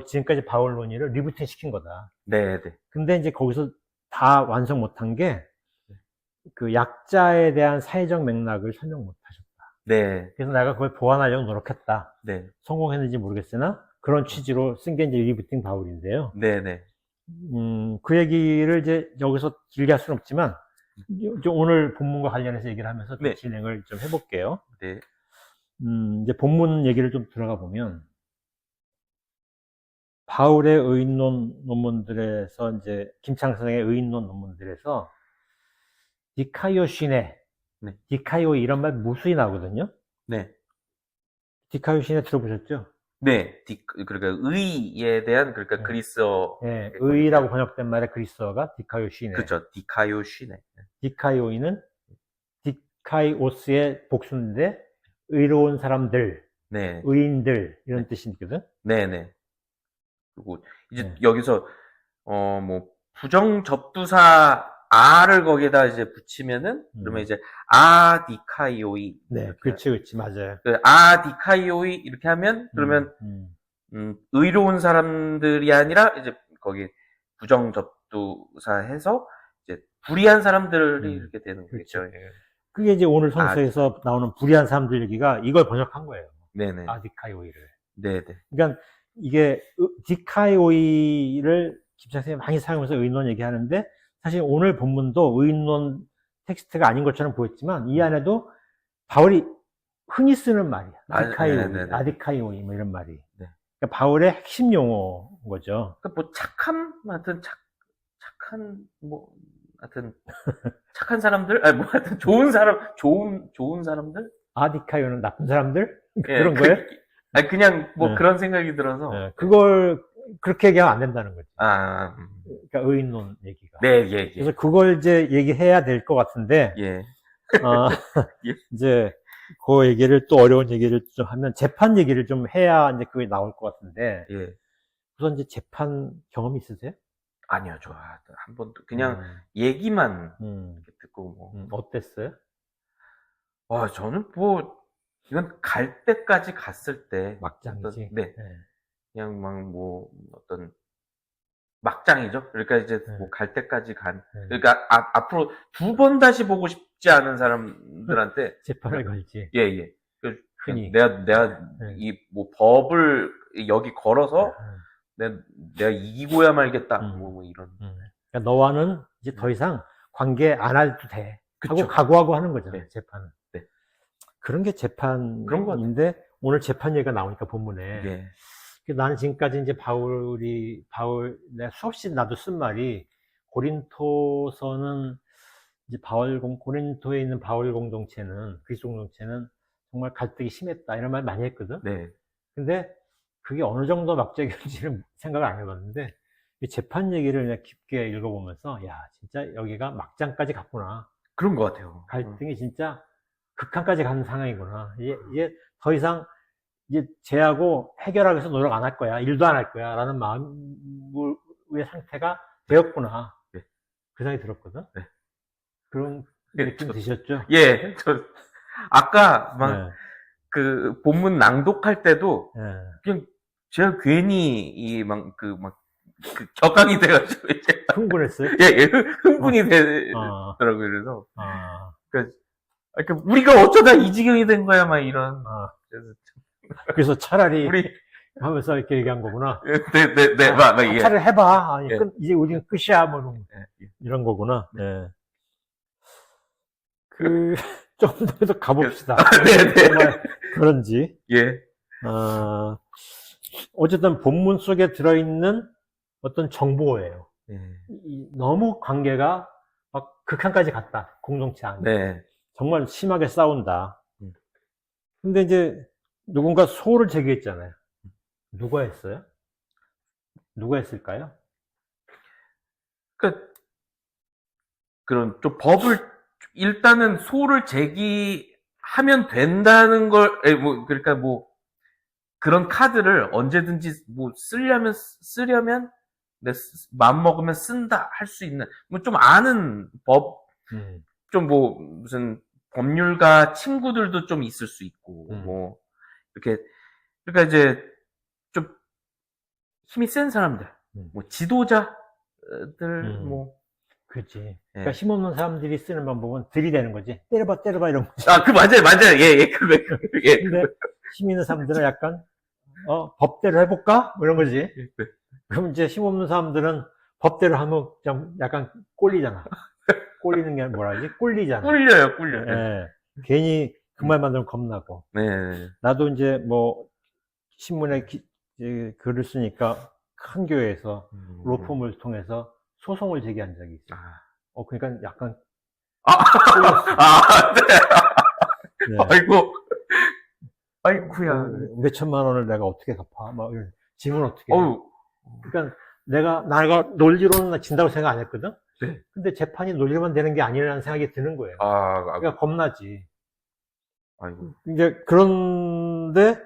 지금까지 바울 논의를 리프팅 시킨 거다. 네. 근데 이제 거기서 다 완성 못한 게 그 약자에 대한 사회적 맥락을 설명 못 하셨다. 네. 그래서 내가 그걸 보완하려고 노력했다. 네. 성공했는지 모르겠으나 그런 취지로 쓴 게 이제 리프팅 바울인데요. 네. 그 얘기를 이제 여기서 길게 할 수는 없지만 오늘 본문과 관련해서 얘기를 하면서 좀 진행을 좀 해볼게요. 네. 이제 본문 얘기를 좀 들어가 보면 바울의 의인론 논문들에서 이제 김창성의 의인론 논문들에서 디카이오시네, 디카이오 이런 말 무수히 나오거든요. 네. 디카이오시네 들어보셨죠? 네. 그러니까 의에 대한 그러니까 그리스어. 네. 의라고 번역된 말의 그리스어가 디카이오시네. 그렇죠. 디카이오시네. 디카이오이는 디카이오스의 복수인데 의로운 사람들, 의인들 이런 뜻이거든. 네. 그리고 이제 여기서 뭐 부정 접두사 아를 거기에다 이제 붙이면은 그러면 이제 디카이오이. 네, 그렇지, 맞아요. 디카이오이 이렇게 하면 그러면 의로운 사람들이 아니라 이제 거기 부정 접두사 해서 이제 불의한 사람들이 이렇게 되는 거겠죠. 그게 이제 오늘 성서에서 나오는 불의한 사람들 얘기가 이걸 번역한 거예요. 네네. 디카이오이를. 네네. 그러니까 이게 디카이오이를 김창생이 많이 사용해서 의인론 얘기하는데 사실 오늘 본문도 의인론 텍스트가 아닌 것처럼 보였지만 이 안에도 바울이 흔히 쓰는 말이야. 디카이오이, 아디카이오이 뭐 이런 말이. 그러니까 바울의 핵심 용어인 거죠. 그러니까 뭐 하여튼 착한 사람들? 뭐 하여튼 좋은 사람들? 디카이오는 나쁜 사람들? 그런 거예요? 그냥 뭐 그런 생각이 들어서. 그걸 그렇게 얘기하면 안 된다는 거지. 그러니까 의인론 얘기가. 네. 그래서 그걸 이제 얘기해야 될 것 같은데. 아, 예. 이제 그 얘기를 또 어려운 얘기를 좀 하면 재판 얘기를 좀 해야 이제 그게 나올 것 같은데 예. 우선 이제 재판 경험 있으세요? 아니요, 저 한 번도 그냥 음, 얘기만 음, 이렇게 듣고 뭐. 어땠어요? 저는 뭐 이건 갈 때까지 갔을 때 어떤 막장이지. 네. 예, 그냥 막 뭐 어떤 막장이죠. 그러니까 이제 뭐 예, 갈 때까지 예. 그러니까 앞으로 두 번 다시 보고 싶지 않은 사람들한테 재판을 그냥 걸지. 예예. 그냥 흔히. 내가 예, 이 뭐 법을 여기 걸어서 예. 내가 이기고야 말겠다. 음, 뭐 이런. 그러니까 너와는 이제 네. 더 이상 관계 안 해도 돼. 하고 그쵸. 각오하고 하는 거잖아요, 네. 재판은. 네. 그런 게 그런 것 같아요. 재판인데, 오늘 재판 얘기가 나오니까 본문에. 예. 나는 지금까지 이제 내가 수없이 나도 쓴 말이, 고린토서는 이제 고린토에 있는 바울 공동체는, 그리스도 공동체는 정말 갈등이 심했다. 이런 말 많이 했거든. 네. 근데 그게 어느 정도 막장인지는 생각을 안 해봤는데, 이 재판 얘기를 그냥 깊게 읽어보면서, 야, 진짜 여기가 막장까지 갔구나. 그런 것 같아요. 갈등이 진짜 극한까지 가는 상황이구나. 이제 더 이상 이제 쟤하고 해결하기 위해서 노력 안 할 거야. 일도 안 할 거야. 라는 마음의 상태가 되었구나. 네. 그 생각이 들었거든. 네. 그런 예, 느낌 드셨죠? 예, 아까 막 네. 그 본문 낭독할 때도 네. 그냥 제가 괜히 격앙이 돼가지고 이제 흥분했어요? 예, 흥분이 어, 되더라고요. 그래서 어, 우리가 어쩌다 이 지경이 된 거야, 막 이런. 어. 그래서 그래서 차라리 우리 하면서 이렇게 얘기한 거구나. 네, 예. 차라리 해봐. 아니, 예. 이제 우리는 끝이야. 뭐, 예, 예. 이런 거구나. 네. 예. 좀 더 가봅시다. 네, 네. 정말 그런지. 예. 어쨌든 본문 속에 들어있는 어떤 정보예요. 예. 너무 관계가 막 극한까지 갔다. 공동체 안에. 네. 정말 심하게 싸운다. 음. 근데 이제 누군가 소를 제기했잖아요. 누가 했어요? 누가 했을까요? 그러니까 그런 좀 법을 일단은 소를 제기하면 된다는 걸 그러니까 뭐 그런 카드를 언제든지 뭐 쓰려면 마음 먹으면 쓴다 할 수 있는 뭐 좀 아는 법 좀 뭐 무슨 법률가 친구들도 좀 있을 수 있고 뭐 이렇게 그러니까 이제 좀 힘이 센 사람들 뭐 지도자들 뭐 그렇지. 그러니까 예. 힘없는 사람들이 쓰는 방법은 들이대는 거지. 때려봐, 이런 거지. 맞아요. 예, 예, 근데 힘 있는 사람들은 약간, 법대로 해볼까? 뭐 이런 거지. 네. 그럼 이제 힘없는 사람들은 법대로 하면 좀 약간 꼴리잖아. 꼴리는 게 뭐라 하지? 꼴리잖아. 꿀려요. 예. 괜히 그 말 만들면 겁나고. 네. 나도 이제 뭐, 신문에 글을 쓰니까 큰 교회에서 로펌을 통해서 소송을 제기한 적이 있어. 그러니까 약간 네. 아이쿠야. 몇 천만 원을 내가 어떻게 갚아? 막 이런 질문 어떻게 해? 어우. 그러니까 내가 논리로는 진다고 생각 안 했거든? 네. 근데 재판이 논리로만 되는 게 아니라는 생각이 드는 거예요. 그러니까 겁나지. 아이고. 이제 그런데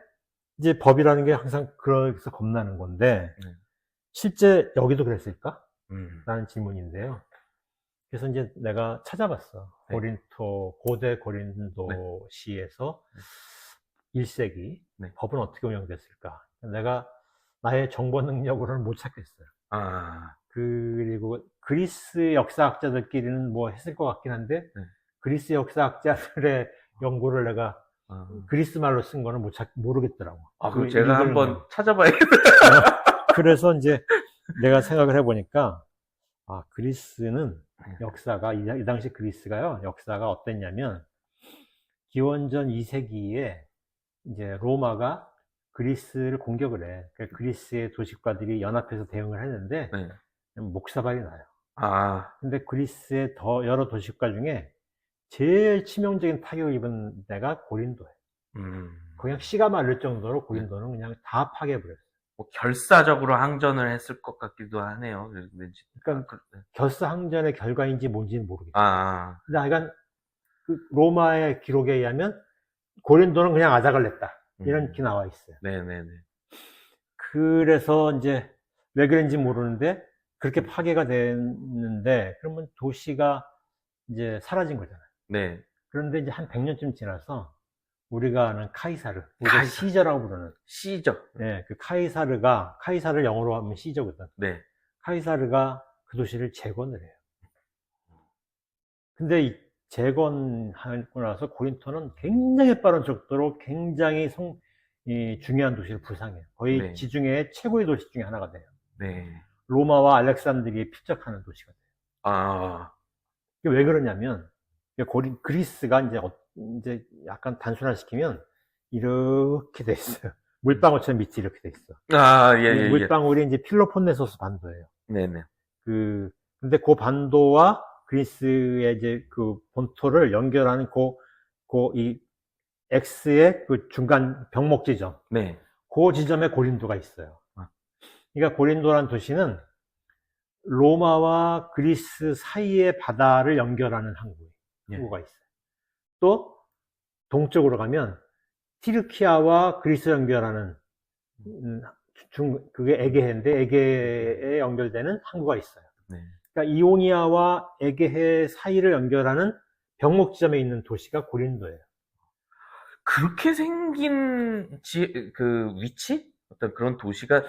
이제 법이라는 게 항상 그래서 겁나는 건데 실제 여기도 그랬을까? 라는 질문인데요. 그래서 이제 내가 찾아봤어. 네. 고대 고린도시에서 1세기 법은 어떻게 운영됐을까? 내가 나의 정보 능력으로는 못 찾겠어요. 그리고 그리스 역사학자들끼리는 뭐 했을 것 같긴 한데 그리스 역사학자들의 연구를 내가 그리스 말로 쓴 거는 모르겠더라고. 그럼 제가 한번 찾아봐야겠다. 그래서 이제 내가 생각을 해보니까 그리스는 역사가 이 당시 그리스가요. 역사가 어땠냐면 기원전 2세기에 이제 로마가 그리스를 공격을 해. 그러니까 그리스의 도시국가들이 연합해서 대응을 했는데 목사발이 나요. 근데 그리스의 여러 도시국가 중에 제일 치명적인 타격을 입은 데가 고린도예요. 그냥 씨가 마를 정도로 고린도는 그냥 다 파괴해버렸어요. 뭐 결사적으로 항전을 했을 것 같기도 하네요. 그러니까 결사항전의 결과인지 뭔지는 모르겠어요. 근데 하여간 그 로마의 기록에 의하면 고린도는 그냥 아작을 냈다. 이런 게 나와 있어요. 네네네. 그래서 이제 왜 그런지 모르는데 그렇게 파괴가 됐는데 그러면 도시가 이제 사라진 거잖아요. 네. 그런데 이제 한 100년쯤 지나서 우리가 아는 카이사르, 우리가 카이사르. 시저라고 부르는, 시저. 네, 그 카이사르를 영어로 하면 시저거든. 네. 카이사르가 그 도시를 재건을 해요. 근데 이 재건하고 나서 고린토는 굉장히 빠른 속도로 굉장히 중요한 도시를 부상해요. 거의 네. 지중해의 최고의 도시 중에 하나가 돼요. 네. 로마와 알렉산드리에 필적하는 도시가 돼요. 아, 이게 왜 그러냐면 그리스가 이제 약간 단순화시키면 이렇게 돼 있어요. 물방울처럼 밑이 이렇게 돼 있어. 아, 예, 예, 예. 물방울이 이제 필로폰네소스 반도예요. 네네. 근데 그 반도와 그리스의 이제 그 본토를 연결하는 이 X의 그 중간 병목 지점. 네. 그 지점에 고린도가 있어요. 아. 그러니까 고린도라는 도시는 로마와 그리스 사이의 바다를 연결하는 항구가 있어요. 또 동쪽으로 가면 티르키아와 그리스 연결하는 그게 에게해인데 에게해에 연결되는 항구가 있어요. 네. 그러니까 이오니아와 에게해 사이를 연결하는 병목 지점에 있는 도시가 고린도예요. 그렇게 생긴 그 위치? 어떤 그런 도시가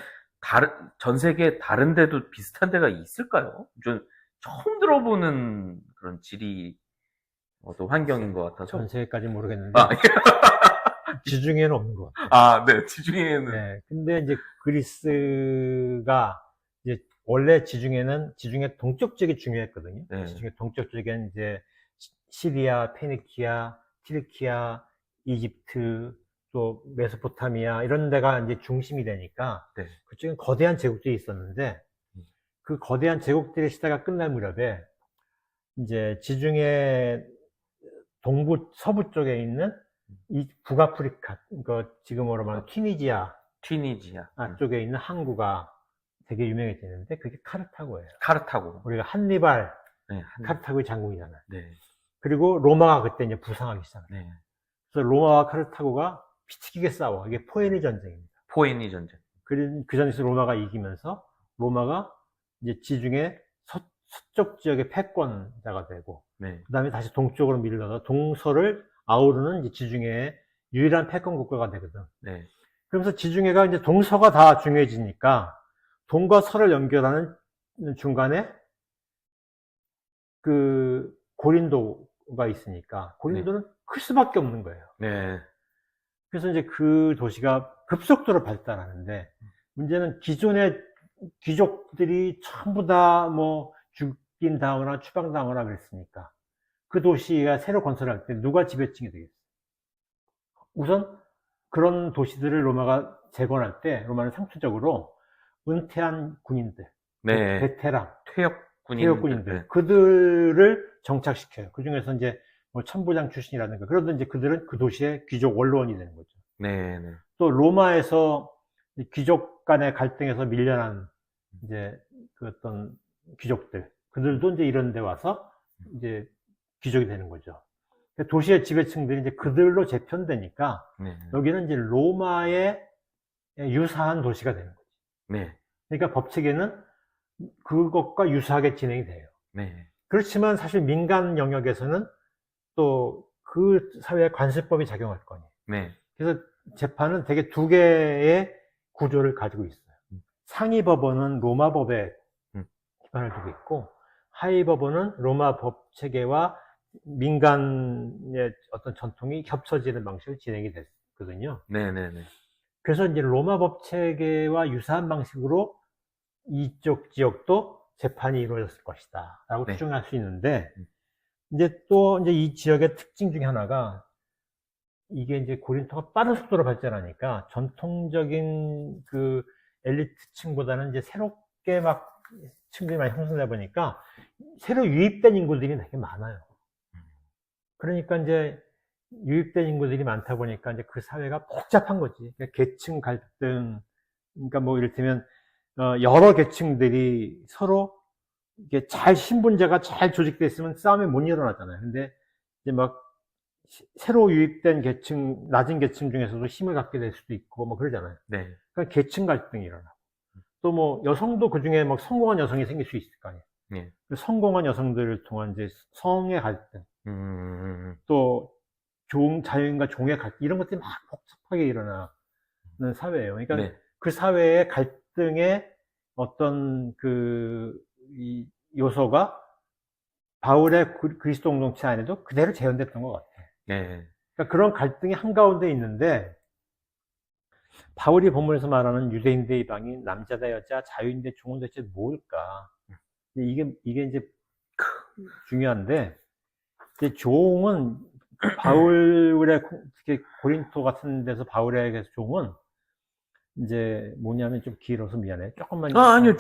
전 세계 다른 데도 비슷한 데가 있을까요? 전 처음 들어보는 그런 지리, 환경인 것 같아서. 전 세계까지 모르겠는데. 아, 지중해는 없는 것 같아요. 아, 네. 지중해는. 네. 근데 이제 그리스가 이제 원래 지중해 동쪽 지역이 중요했거든요. 네. 지중해 동쪽 지역에는 이제 시리아, 페니키아, 튀르키아, 이집트, 또 메소포타미아 이런 데가 이제 중심이 되니까 네. 그쪽엔 거대한 제국들이 있었는데 그 거대한 제국들의 시대가 끝날 무렵에 이제 지중해 동부 서부 쪽에 있는 이 북아프리카, 그 지금으로 말하면 튀니지아 쪽에 있는 항구가 되게 유명해지는데 그게 카르타고예요. 카르타고. 우리가 한니발, 네, 카르타고의 장군이잖아요. 네. 그리고 로마가 그때 이제 부상하기 시작해요. 네. 그래서 로마와 카르타고가 피치기게 싸워. 이게 포에니 전쟁입니다. 포에니 전쟁. 그 전에서 로마가 이기면서 로마가 이제 지중해 서쪽 지역의 패권자가 되고, 네. 그 다음에 다시 동쪽으로 밀려서 동서를 아우르는 이제 지중해의 유일한 패권 국가가 되거든. 네. 그러면서 지중해가 이제 동서가 다 중요해지니까 동과 서를 연결하는 중간에 그 고린도가 있으니까 고린도는 클 수밖에 없는 거예요. 네. 그래서 이제 그 도시가 급속도로 발달하는데 문제는 기존의 귀족들이 전부 다 뭐 죽긴 당하거나 추방당하거나 그랬으니까 그 도시가 새로 건설할 때 누가 지배층이 되겠어요? 우선 그런 도시들을 로마가 재건할 때 로마는 상투적으로 은퇴한 군인들, 네. 베테랑, 퇴역 군인들, 네. 그들을 정착시켜요. 그 중에서 이제 뭐 천부장 출신이라든가 그러던 이제 그들은 그 도시의 귀족 원로원이 되는 거죠. 네, 네. 또 로마에서 귀족 간의 갈등에서 밀려난 이제 그 어떤 귀족들, 그들도 이제 이런 데 와서 이제 귀족이 되는 거죠. 도시의 지배층들이 이제 그들로 재편되니까 네. 여기는 이제 로마에 유사한 도시가 되는 거죠. 네. 그러니까 법체계는 그것과 유사하게 진행이 돼요. 네. 그렇지만 사실 민간 영역에서는 또 그 사회의 관습법이 작용할 거니. 네. 그래서 재판은 되게 두 개의 구조를 가지고 있어요. 상위 법원은 로마 법에 기반을 두고 있고, 하위 법원은 로마 법 체계와 민간의 어떤 전통이 겹쳐지는 방식으로 진행이 됐거든요. 네네네. 그래서 이제 로마 법 체계와 유사한 방식으로 이쪽 지역도 재판이 이루어졌을 것이다 라고 네. 추정할 수 있는데, 이제 또 이제 이 지역의 특징 중에 하나가 이게 이제 고린토가 빠른 속도로 발전하니까 전통적인 그 엘리트층보다는 이제 새롭게 막 층들이 많이 형성되다 보니까 새로 유입된 인구들이 되게 많아요. 그러니까 이제 유입된 인구들이 많다 보니까 이제 그 사회가 복잡한 거지. 그러니까 계층 갈등, 그러니까 뭐 이를테면 여러 계층들이 서로 이게 신분제가 잘 조직되어 있으면 싸움이 못 일어나잖아요. 근데 이제 막 새로 유입된 계층, 낮은 계층 중에서도 힘을 갖게 될 수도 있고, 뭐 그러잖아요. 네. 그러니까 계층 갈등이 일어나고. 또 뭐 여성도 그 중에 막 성공한 여성이 생길 수 있을 거 아니에요. 네. 그 성공한 여성들을 통한 이제 성의 갈등, 음. 또 자유인과 종의 갈등, 이런 것들이 막 복잡하게 일어나는 사회예요. 그러니까 네. 그 사회의 갈등의 어떤 이 요소가 바울의 그리스도 공동체 안에도 그대로 재현됐던 것 같아요. 네. 그러니까 그런 갈등이 한가운데 있는데, 바울이 본문에서 말하는 유대인 대 이방인, 남자 대 여자, 자유인 대 종은 대체 뭘까? 이게 이제 중요한데, 이제 종은 바울의 특히 고린토 같은 데서 바울에게서 종은 이제 뭐냐면, 좀 길어서 미안해. 조금만 아니요.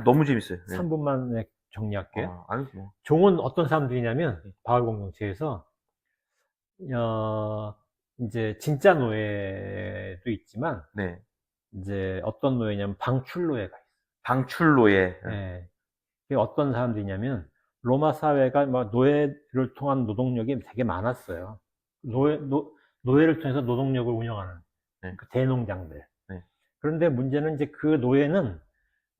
너무 재밌어요. 네. 3분만 정리할게요. 아니, 뭐. 종은 어떤 사람들이냐면, 바울 공동체에서 이제 진짜 노예도 있지만, 네. 이제 어떤 노예냐면 방출 노예가 있어요. 방출 노예. 네. 그게 어떤 사람들이냐면, 로마 사회가 막 노예를 통한 노동력이 되게 많았어요. 노예를 통해서 노동력을 운영하는 네. 그 대농장들. 네. 그런데 문제는 이제 그 노예는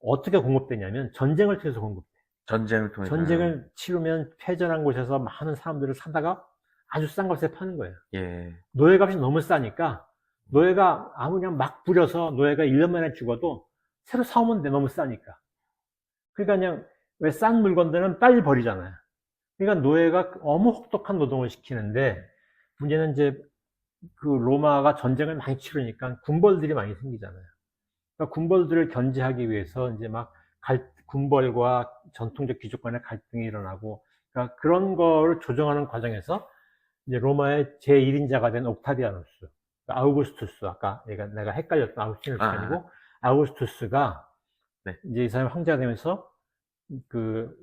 어떻게 공급되냐면 전쟁을 통해서 공급돼. 전쟁을 통해서. 전쟁을 치르면 패전한 곳에서 많은 사람들을 사다가 아주 싼 값에 파는 거예요. 예. 노예값이 너무 싸니까 노예가 그냥 막 부려서 노예가 1년 만에 죽어도 새로 사오면 돼. 너무 싸니까. 그러니까 그냥 왜 싼 물건들은 빨리 버리잖아요. 그러니까 노예가 너무 혹독한 노동을 시키는데, 문제는 이제 그 로마가 전쟁을 많이 치르니까 군벌들이 많이 생기잖아요. 그러니까 군벌들을 견제하기 위해서 이제 막 군벌과 전통적 귀족 간의 갈등이 일어나고, 그러니까 그런 거를 조정하는 과정에서 이제 로마의 제1인자가 된 옥타비아누스, 아우구스투스, 아까 내가 헷갈렸던 아우구스티누스가 아니고 아우구스투스가 네. 이제 이 사람이 황제가 되면서 그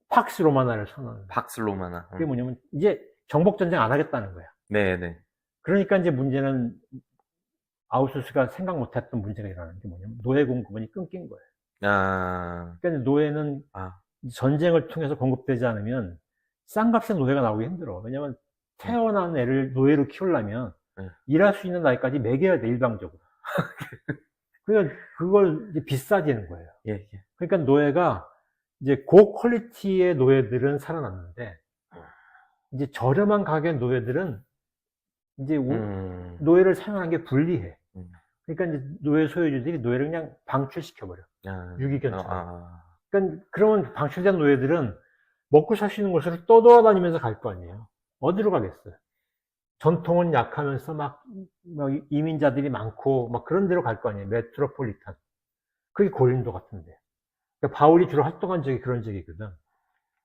팍스 로마나를 선언합니다. 팍스 로마나. 그게 뭐냐면 이제 정복 전쟁 안 하겠다는 거야. 네, 네. 그러니까 이제 문제는 아우구스투스가 생각 못했던 문제가 일어나는 게 뭐냐면 노예 공급원이 끊긴 거예요. 그러니까 노예는 전쟁을 통해서 공급되지 않으면 싼 값에 노예가 나오기 힘들어. 왜냐면 태어난 애를 노예로 키우려면 일할 수 있는 나이까지 먹여야 돼, 일방적으로. 그러니까 그걸 이제 비싸지는 거예요. 예. 그러니까 노예가 이제 고퀄리티의 노예들은 살아남는데, 이제 저렴한 가격의 노예들은 이제 노예를 사용하는 게 불리해. 그러니까 이제 노예 소유주들이 노예를 그냥 방출시켜버려. 유기견처럼. 그러니까 그러면 방출된 노예들은 먹고 살 수 있는 곳으로 떠돌아다니면서 갈 거 아니에요. 어디로 가겠어요? 전통은 약하면서 막 이민자들이 많고 막 그런 데로 갈 거 아니에요. 메트로폴리탄. 그게 고린도 같은데. 그러니까 바울이 주로 활동한 적이 그런 적이거든.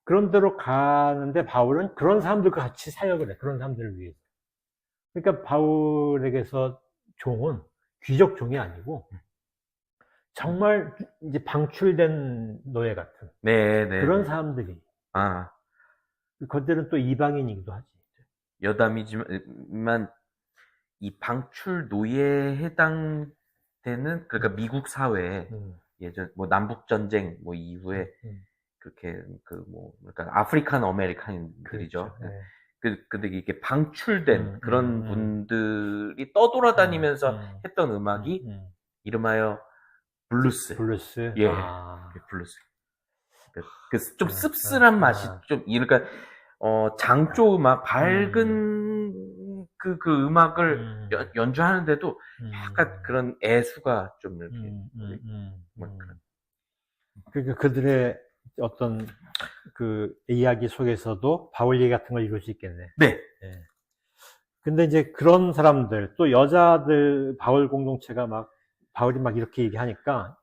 그런 데로 가는데 바울은 그런 사람들과 같이 사역을 해. 그런 사람들을 위해서. 그러니까 바울에게서 종은 귀족 종이 아니고 정말 이제 방출된 노예 같은 그런 사람들이. 그들은 또 이방인이기도 하지. 여담이지만 이 방출 노예에 해당되는, 그러니까 미국 사회에 예전 뭐 남북 전쟁 뭐 이후에 그렇게 그러니까 아프리칸 아메리칸들이죠. 그렇죠. 네. 근데 이게 방출된 그런 분들이 떠돌아다니면서 했던 음악이 이름하여 블루스. 예. 블루스. 좀 씁쓸한 맛이 좀, 그러니까 장조 음악, 밝은 그 음악을 연주하는데도 약간 그런 애수가 좀 이렇게 그러니까 그들의 어떤 그 이야기 속에서도 바울 얘기 같은 걸 이룰 수 있겠네. 네. 예. 근데 이제 그런 사람들, 또 여자들, 바울 공동체가 바울이 이렇게 얘기하니까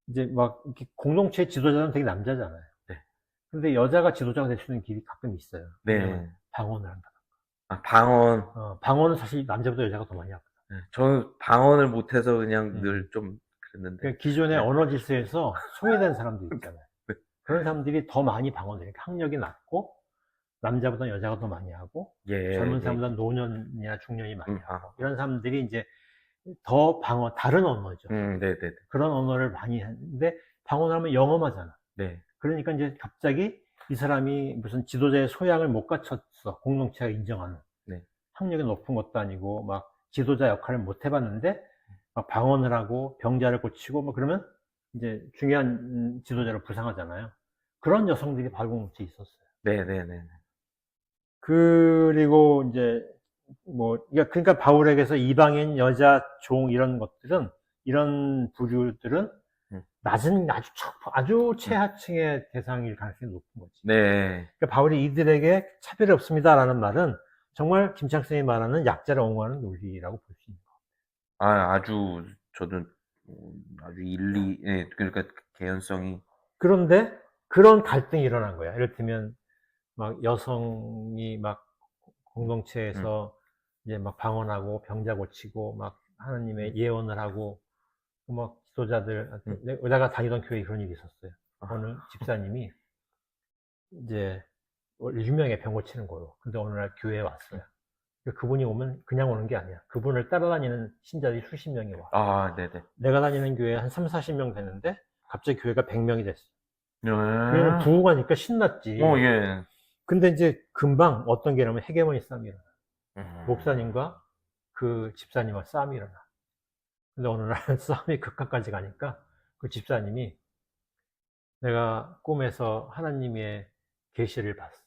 이제 이렇게 공동체 지도자는 되게 남자잖아요. 네. 근데 여자가 지도자가 될 수 있는 길이 가끔 있어요. 네. 방언을 한다. 방언. 방언은 사실 남자보다 여자가 더 많이 하거든. 네. 저는 방언을 못해서 그냥 늘 좀 그랬는데. 그러니까 기존의 언어 질서에서 소외된 사람들 있잖아요. 그런 사람들이 더 많이 방언을 해요. 학력이 낮고, 남자보다 여자가 더 많이 하고, 젊은 사람보다 노년이나 중년이 많이 하고, 이런 사람들이 이제 더 다른 언어죠. 그런 언어를 많이 하는데, 방언하면 영험하잖아. 네. 그러니까 이제 갑자기 이 사람이 무슨 지도자의 소양을 못 갖췄어. 공동체가 인정하는. 네. 학력이 높은 것도 아니고 막 지도자 역할을 못 해봤는데 막 방언을 하고 병자를 고치고 뭐 그러면 이제 중요한 지도자로 부상하잖아요. 그런 여성들이 바울공동체에 있었어요. 네네네. 그리고 이제 뭐 그러니까 바울에게서 이방인 여자 종 이런 것들은 이런 부류들은 낮은 아주 최하층의 대상일 가능성이 높은 거지. 네. 그러니까 바울이 이들에게 차별이 없습니다라는 말은 정말 김창생이 말하는 약자를 옹호하는 논리라고 볼 수 있는 거예요. 아주 저는 아주 예, 그러니까 개연성이. 그런데 그런 갈등이 일어난 거야. 이를테면 막 여성이 막 공동체에서 이제 막 방언하고 병자 고치고 막 하나님의 예언을 하고 막 지도자들 내가 다니던 교회에 그런 일이 있었어요. 어느 집사님이 이제 유명해 병 고치는 거로. 근데 어느 날 교회에 왔어요. 그분이 오면 그냥 오는 게 아니야. 그분을 따라다니는 신자들이 수십 명이 와. 네네. 내가 다니는 교회 한 3, 40명 되는데 갑자기 교회가 100명이 됐어. 네. 교회는 부흥하니까 신났지. 예. 근데 이제 금방 어떤 게 일어나면 헤게모니 싸움이 일어나. 목사님과 그 집사님과 싸움이 일어나. 근데 어느 날 싸움이 극한까지 가니까 그 집사님이 내가 꿈에서 하나님의 계시를 봤어.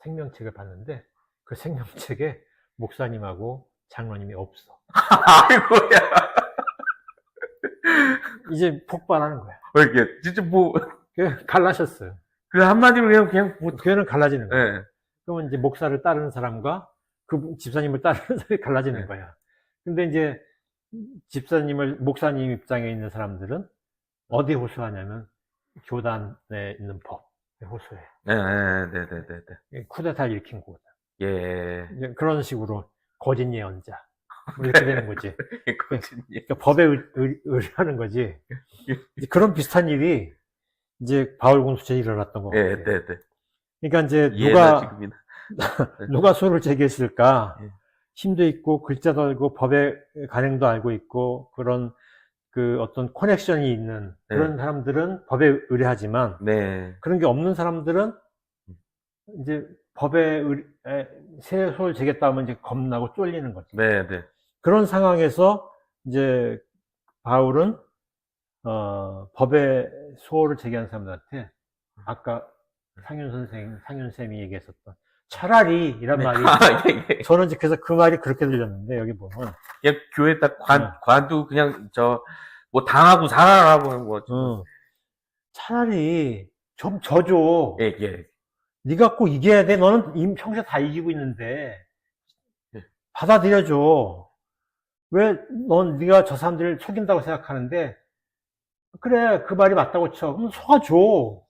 생명책을 봤는데 그 생명책에 목사님하고 장로님이 없어. 아이고야. 이제 폭발하는 거야. 왜 이렇게 진짜 뭐 갈라졌어요. 그 한마디로 그냥 뭐. 교회는 갈라지는 거야. 예. 그러면 이제 목사를 따르는 사람과 그 집사님을 따르는 사람이 갈라지는 네. 거야. 근데 이제 목사님 입장에 있는 사람들은 어디에 호소하냐면 교단에 있는 법에 호소해. 네네네네. 쿠데타를 일으킨 거거든. 예. 이제 그런 식으로 거짓 예언자. 뭐 이렇게 되는 거지. 거짓말. 그러니까 법에 의뢰하는 거지. 이제 그런 비슷한 일이 이제 바울 공동체에 일어났던 것 같아요. 예, 네네. 그러니까 이제 예나 지금이나. 누가 소를 제기했을까? 예. 힘도 있고 글자도 알고 법의 관행도 알고 있고 그런 그 어떤 커넥션이 있는 그런 사람들은 법에 의뢰하지만 네. 그런 게 없는 사람들은 이제 법에 새 소를 제기했다 하면 이제 겁나고 쫄리는 거지. 네네. 그런 상황에서 이제 바울은 법의 소를 제기한 사람들한테 아까 상윤 쌤이 얘기했었던 차라리 이란 네. 말이 예. 저는 이제 그래서 그 말이 그렇게 들렸는데 여기 보면 그냥 교회에다 관도 그냥 뭐 당하고 살아라고 뭐. 차라리 좀 져줘. 예. 네가 꼭 이겨야 돼. 너는 이미 평소에 다 이기고 있는데 예. 받아들여줘. 왜 넌 네가 저 사람들을 속인다고 생각하는데 그래 그 말이 맞다고 쳐. 그럼 속아줘.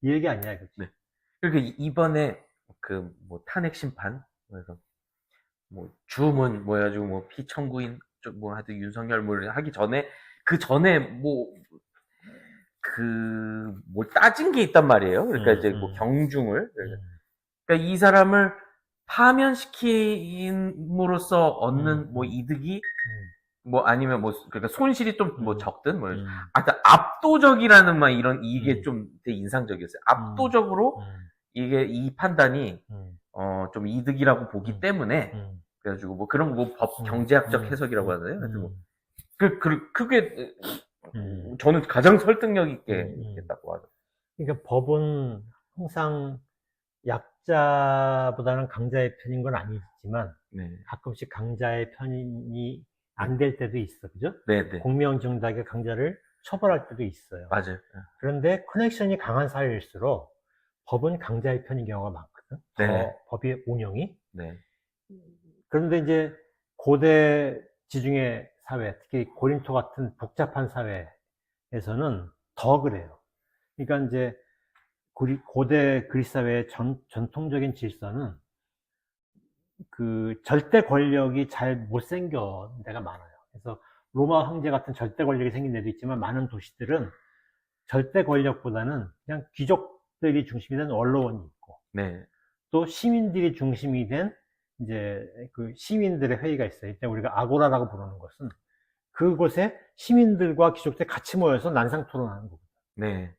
이 얘기 아니야 이거지. 네. 그러니까 이번에 그 뭐 탄핵 심판 그래서 뭐 주문 뭐 해가지고 뭐 피청구인 뭐 하여튼 윤석열 뭐 하기 전에 그 전에 뭐 뭘 따진 게 있단 말이에요. 그러니까 이제 뭐 경중을 그러니까 이 사람을 파면시킴으로써 얻는 뭐 이득이 뭐 아니면 뭐 그러니까 손실이 좀 뭐 적든 뭐 하여튼 압도적이라는 막 이런 이게 좀 되게 인상적이었어요. 압도적으로 이게 이 판단이 좀 이득이라고 보기 때문에 그래가지고 뭐 그런 뭐 법 경제학적 해석이라고 하나요? 하여튼 뭐 그게 저는 가장 설득력 있게 했다고 하죠. 그러니까 법은 항상 약자보다는 강자의 편인 건 아니지만 네. 가끔씩 강자의 편이 안 될 때도 있어, 그죠? 네네. 공명정당하게 강자를 처벌할 때도 있어요. 맞아요. 그런데 커넥션이 강한 사회일수록 법은 강자의 편인 경우가 많거든. 더 네. 법의 운영이. 네. 그런데 이제 고대 지중해 사회, 특히 고린토 같은 복잡한 사회에서는 더 그래요. 그러니까 이제 고대 그리스 사회의 전통적인 질서는 그 절대 권력이 잘 못 생겨 데가 많아요. 그래서 로마 황제 같은 절대 권력이 생긴 데도 있지만 많은 도시들은 절대 권력보다는 그냥 귀족들이 중심이 된 원로원이 있고 네. 또 시민들이 중심이 된 이제 그 시민들의 회의가 있어요. 이때 우리가 아고라라고 부르는 것은 그곳에 시민들과 귀족들이 같이 모여서 난상 토론하는 거거든요. 네.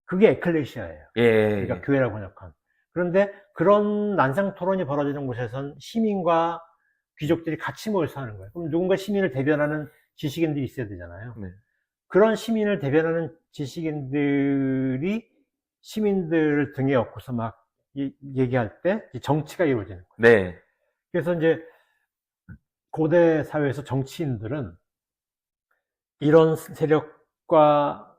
그게 에클레시아예요. 예. 그러니까 교회라고 번역한. 그런데 그런 난상 토론이 벌어지는 곳에선 시민과 귀족들이 같이 모여서 하는 거예요. 그럼 누군가 시민을 대변하는 지식인들이 있어야 되잖아요. 네. 그런 시민을 대변하는 지식인들이 시민들을 등에 업고서 막 얘기할 때 정치가 이루어지는 거예요. 네. 그래서 이제 고대 사회에서 정치인들은 이런 세력과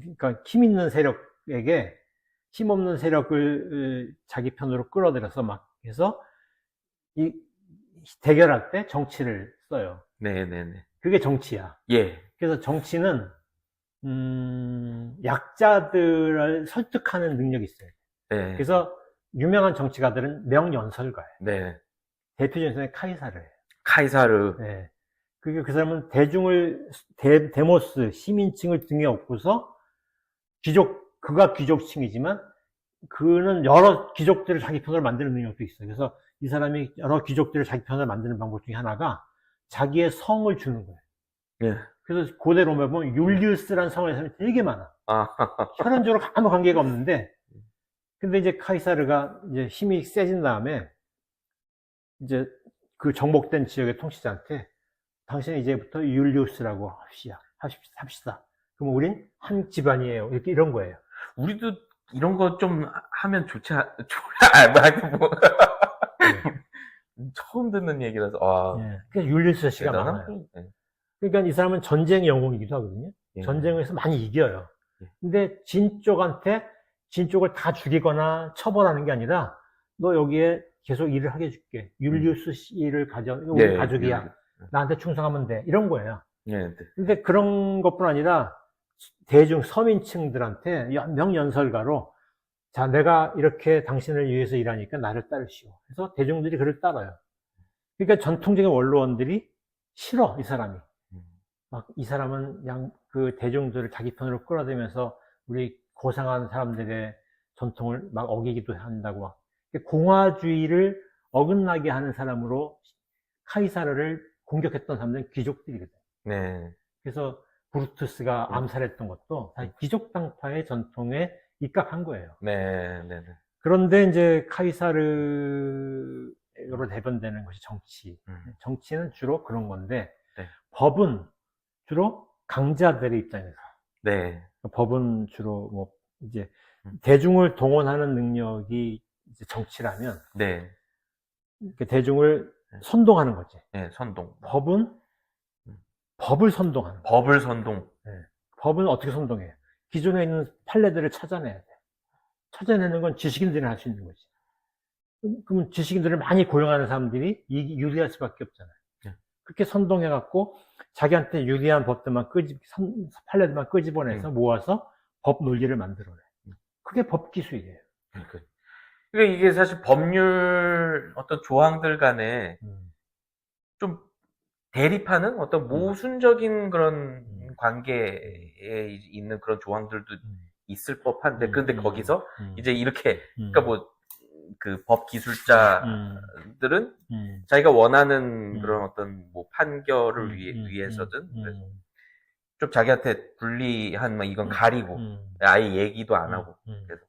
그러니까 힘 있는 세력에게 힘 없는 세력을 자기 편으로 끌어들여서 막 해서 이 대결할 때 정치를 써요. 네네네. 그게 정치야. 예. 그래서 정치는 약자들을 설득하는 능력이 있어요. 네. 그래서 유명한 정치가들은 명연설가예요. 네. 대표적인 카이사르예요. 카이사르. 네. 그 사람은 데모스, 시민층을 등에 업고서 그가 귀족층이지만 그는 여러 귀족들을 자기 편으로 만드는 능력도 있어요. 그래서 이 사람이 여러 귀족들을 자기 편으로 만드는 방법 중에 하나가 자기의 성을 주는 거예요. 예. 그래서 고대 로마에 보면 율리우스라는 성의 사람이 되게 많아. 아, 혈연적으로 아무 관계가 없는데, 근데 이제 카이사르가 이제 힘이 세진 다음에 이제 그 정복된 지역의 통치자한테 당신은 이제부터 율리우스라고 합시다. 그럼 우린 한 집안이에요. 이런 거예요. 우리도 이런 거 좀 하면 좋지, 뭐. 처음 듣는 얘기라서, 와. 네. 그래서 율리우스 씨가 대단한 많아요. 분. 예. 그러니까 이 사람은 전쟁의 영웅이기도 하거든요. 예. 전쟁에서 많이 이겨요. 예. 근데 진 쪽을 다 죽이거나 처벌하는 게 아니라 너 여기에 계속 일을 하게 해줄게. 율리우스 씨를 우리 예, 가족이야. 예. 나한테 충성하면 돼. 이런 거예요. 예, 네. 근데 그런 것뿐 아니라 서민층들한테 명연설가로 자, 내가 이렇게 당신을 위해서 일하니까 나를 따르시오. 그래서 대중들이 그를 따라요. 그러니까 전통적인 원로원들이 싫어, 이 사람이. 막 이 사람은 그 대중들을 자기 편으로 끌어들이면서 우리 고상한 사람들의 전통을 막 어기기도 한다고 막. 공화주의를 어긋나게 하는 사람으로 카이사르를 공격했던 사람들은 귀족들이거든. 네. 그래서 브루투스가 암살했던 것도 사실 귀족 당파의 전통에 입각한 거예요. 네, 네, 네. 그런데 이제 카이사르로 대변되는 것이 정치. 정치는 주로 그런 건데, 네. 법은 주로 강자들의 입장에서. 네. 법은 주로 뭐 이제 대중을 동원하는 능력이 이제 정치라면, 네. 대중을 선동하는 거지. 네, 선동. 법은 법을 선동하는 거야. 법을 선동. 네. 법은 어떻게 선동해? 기존에 있는 판례들을 찾아내야 돼. 찾아내는 건 지식인들이 할 수 있는 거지. 그럼 지식인들을 많이 고용하는 사람들이 유리할 수밖에 없잖아요. 네. 그렇게 선동해갖고 자기한테 유리한 법들만 판례들만 끄집어내서 모아서 법 논리를 만들어내. 그게 법 기술이에요. 그러니까 이게 사실 법률 어떤 조항들 간에 좀 대립하는 어떤 모순적인 그런 관계에 있는 그런 조항들도 있을 법한데, 근데 거기서 이제 이렇게, 그러니까 뭐, 그 법 기술자들은 자기가 원하는 그런 어떤 뭐 판결을 위해서든, 그래서 좀 자기한테 불리한 뭐 이건 가리고, 아예 얘기도 안 하고, 그래서.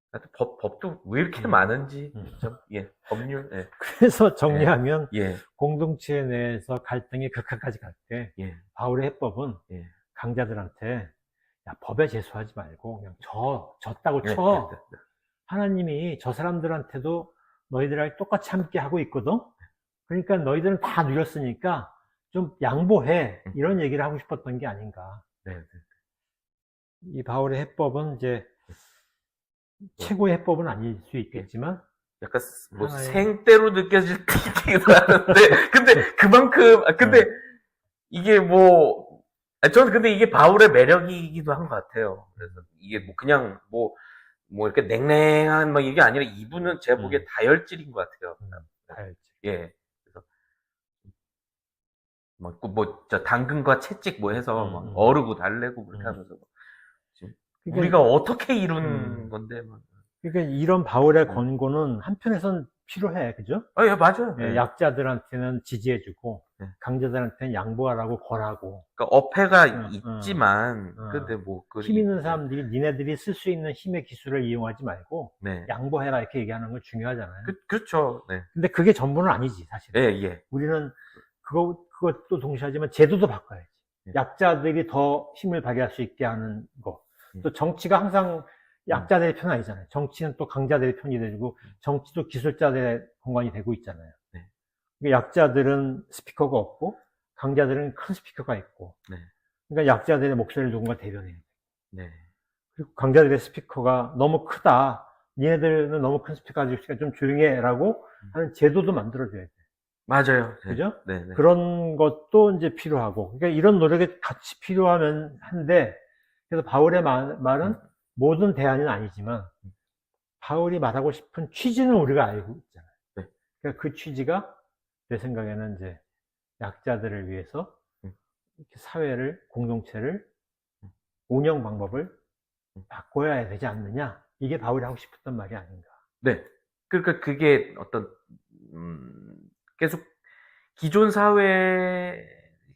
하여튼 법도 왜 이렇게 많은지, 참, 예, 법률, 예. 그래서 정리하면, 예. 공동체 내에서 갈등이 극한까지 갈 때, 예. 바울의 해법은 예. 강자들한테, 야, 법에 제소하지 말고, 그냥 졌다고 예. 쳐. 하나님이 저 사람들한테도 너희들하고 똑같이 함께 하고 있거든? 그러니까 너희들은 다 누렸으니까 좀 양보해. 이런 얘기를 하고 싶었던 게 아닌가. 네. 이 바울의 해법은 이제 최고의 해법은 아닐 수 있겠지만, 약간 뭐 하나의- 생떼로 느껴질 때기도 하는데, 근데 그만큼, 근데 이게 뭐, 저는 근데 이게 바울의 매력이기도 한 것 같아요. 그래서 이게 뭐 그냥 뭐 이렇게 냉랭한 뭐 이게 아니라 이분은 제가 보기에 다혈질인 것 같아요. 다혈질. 예. 그래서 저 당근과 채찍 뭐 해서 막 어르고 달래고 그렇게 하면서 지금 그러니까 우리가 어떻게 이룬 건데 막. 그러니까 이런 바울의 권고는 한편에선 필요해, 그죠? 예, 맞아요. 예, 예. 약자들한테는 지지해주고 네. 강자들한테는 양보하라고 권하고 그러니까 어폐가 어, 있지만, 어. 근데 뭐, 힘 있는 사람들이 니네들이 쓸 수 있는 힘의 기술을 이용하지 말고 네. 양보해라 이렇게 얘기하는 건 중요하잖아요. 그렇죠. 네. 근데 그게 전부는 아니지, 사실. 예, 예. 우리는 그것도 동시하지만 제도도 바꿔야지. 네. 약자들이 더 힘을 발휘할 수 있게 하는 거. 음. 또 정치가 항상 약자들의 편 아니잖아요. 정치는 또 강자들의 편이 되고, 정치도 기술자들의 공간이 되고 있잖아요. 네. 그러니까 약자들은 스피커가 없고, 강자들은 큰 스피커가 있고, 네. 그러니까 약자들의 목소리를 누군가 대변해야 돼. 네. 그리고 강자들의 스피커가 너무 크다. 니네들은 너무 큰 스피커 가지고 있으니까 좀 조용히 해라고 하는 제도도 만들어줘야 돼. 맞아요. 네. 그죠? 네. 네. 그런 것도 이제 필요하고. 그러니까 이런 노력이 같이 필요하면 한데, 그래서 바울의 말은 모든 대안은 아니지만, 바울이 말하고 싶은 취지는 우리가 알고 있잖아요. 네. 그러니까 그 취지가 내 생각에는 이제 약자들을 위해서 이렇게 사회를, 공동체를, 운영 방법을 바꿔야 되지 않느냐. 이게 바울이 하고 싶었던 말이 아닌가. 네. 그러니까 그게 어떤, 계속 기존 사회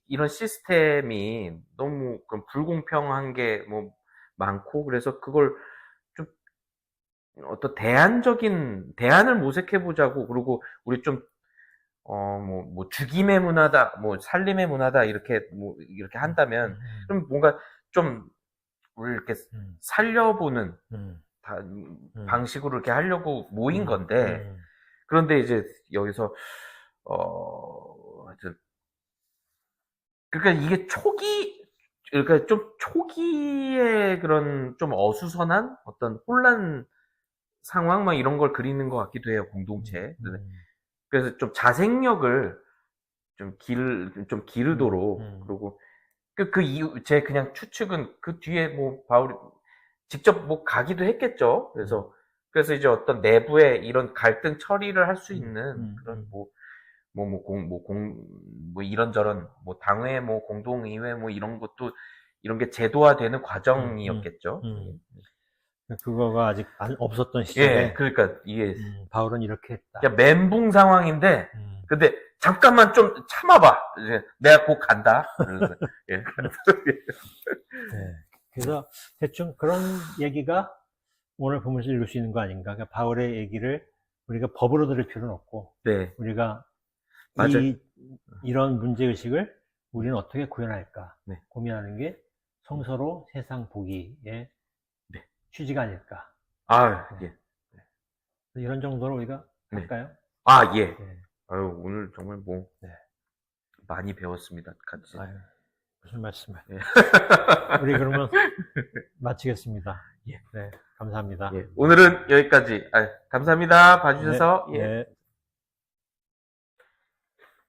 이런 시스템이 너무 그런 불공평한 게 뭐 많고, 그래서 그걸 좀 어떤 대안을 모색해 보자고, 그리고 우리 좀, 뭐 죽임의 문화다, 뭐 살림의 문화다, 이렇게 이렇게 한다면, 그럼 뭔가 좀, 우리 이렇게 살려보는 방식으로 이렇게 하려고 모인 건데, 그런데 이제 여기서, 하여튼, 그러니까 이게 그러니까 좀 초기에 그런 좀 어수선한 어떤 혼란 상황 막 이런 걸 그리는 것 같기도 해요, 공동체. 그래서 좀 자생력을 좀 기르도록, 그리고 그 이유, 제 그냥 추측은 그 뒤에 뭐 바울이 직접 뭐 가기도 했겠죠. 그래서 이제 어떤 내부의 이런 갈등 처리를 할 수 있는 그런 뭐 이런저런 뭐 당회 뭐 공동의회 뭐 이런 것도 이런 게 제도화되는 과정이었겠죠. 그거가 아직 없었던 시절에 예, 그러니까 이게 바울은 이렇게 했다. 그냥 멘붕 상황인데, 근데 잠깐만 좀 참아봐. 이제 내가 곧 간다. 그래서, 예. 네. 그래서 대충 그런 얘기가 오늘 보면서 읽을 수 있는 거 아닌가. 그러니까 바울의 얘기를 우리가 법으로 들을 필요는 없고, 네. 우리가 맞아요. 이런 문제의식을 우리는 어떻게 구현할까 네. 고민하는 게 성서로 세상 보기의 네. 취지가 아닐까. 아, 예. 이런 정도로 우리가 네. 할까요? 아, 예. 네. 아유, 오늘 정말 뭐, 네. 많이 배웠습니다. 같이. 아유, 무슨 말씀을. 예. 우리 그러면 마치겠습니다. 예. 네, 감사합니다. 예. 오늘은 여기까지. 감사합니다. 봐주셔서. 네, 예. 네.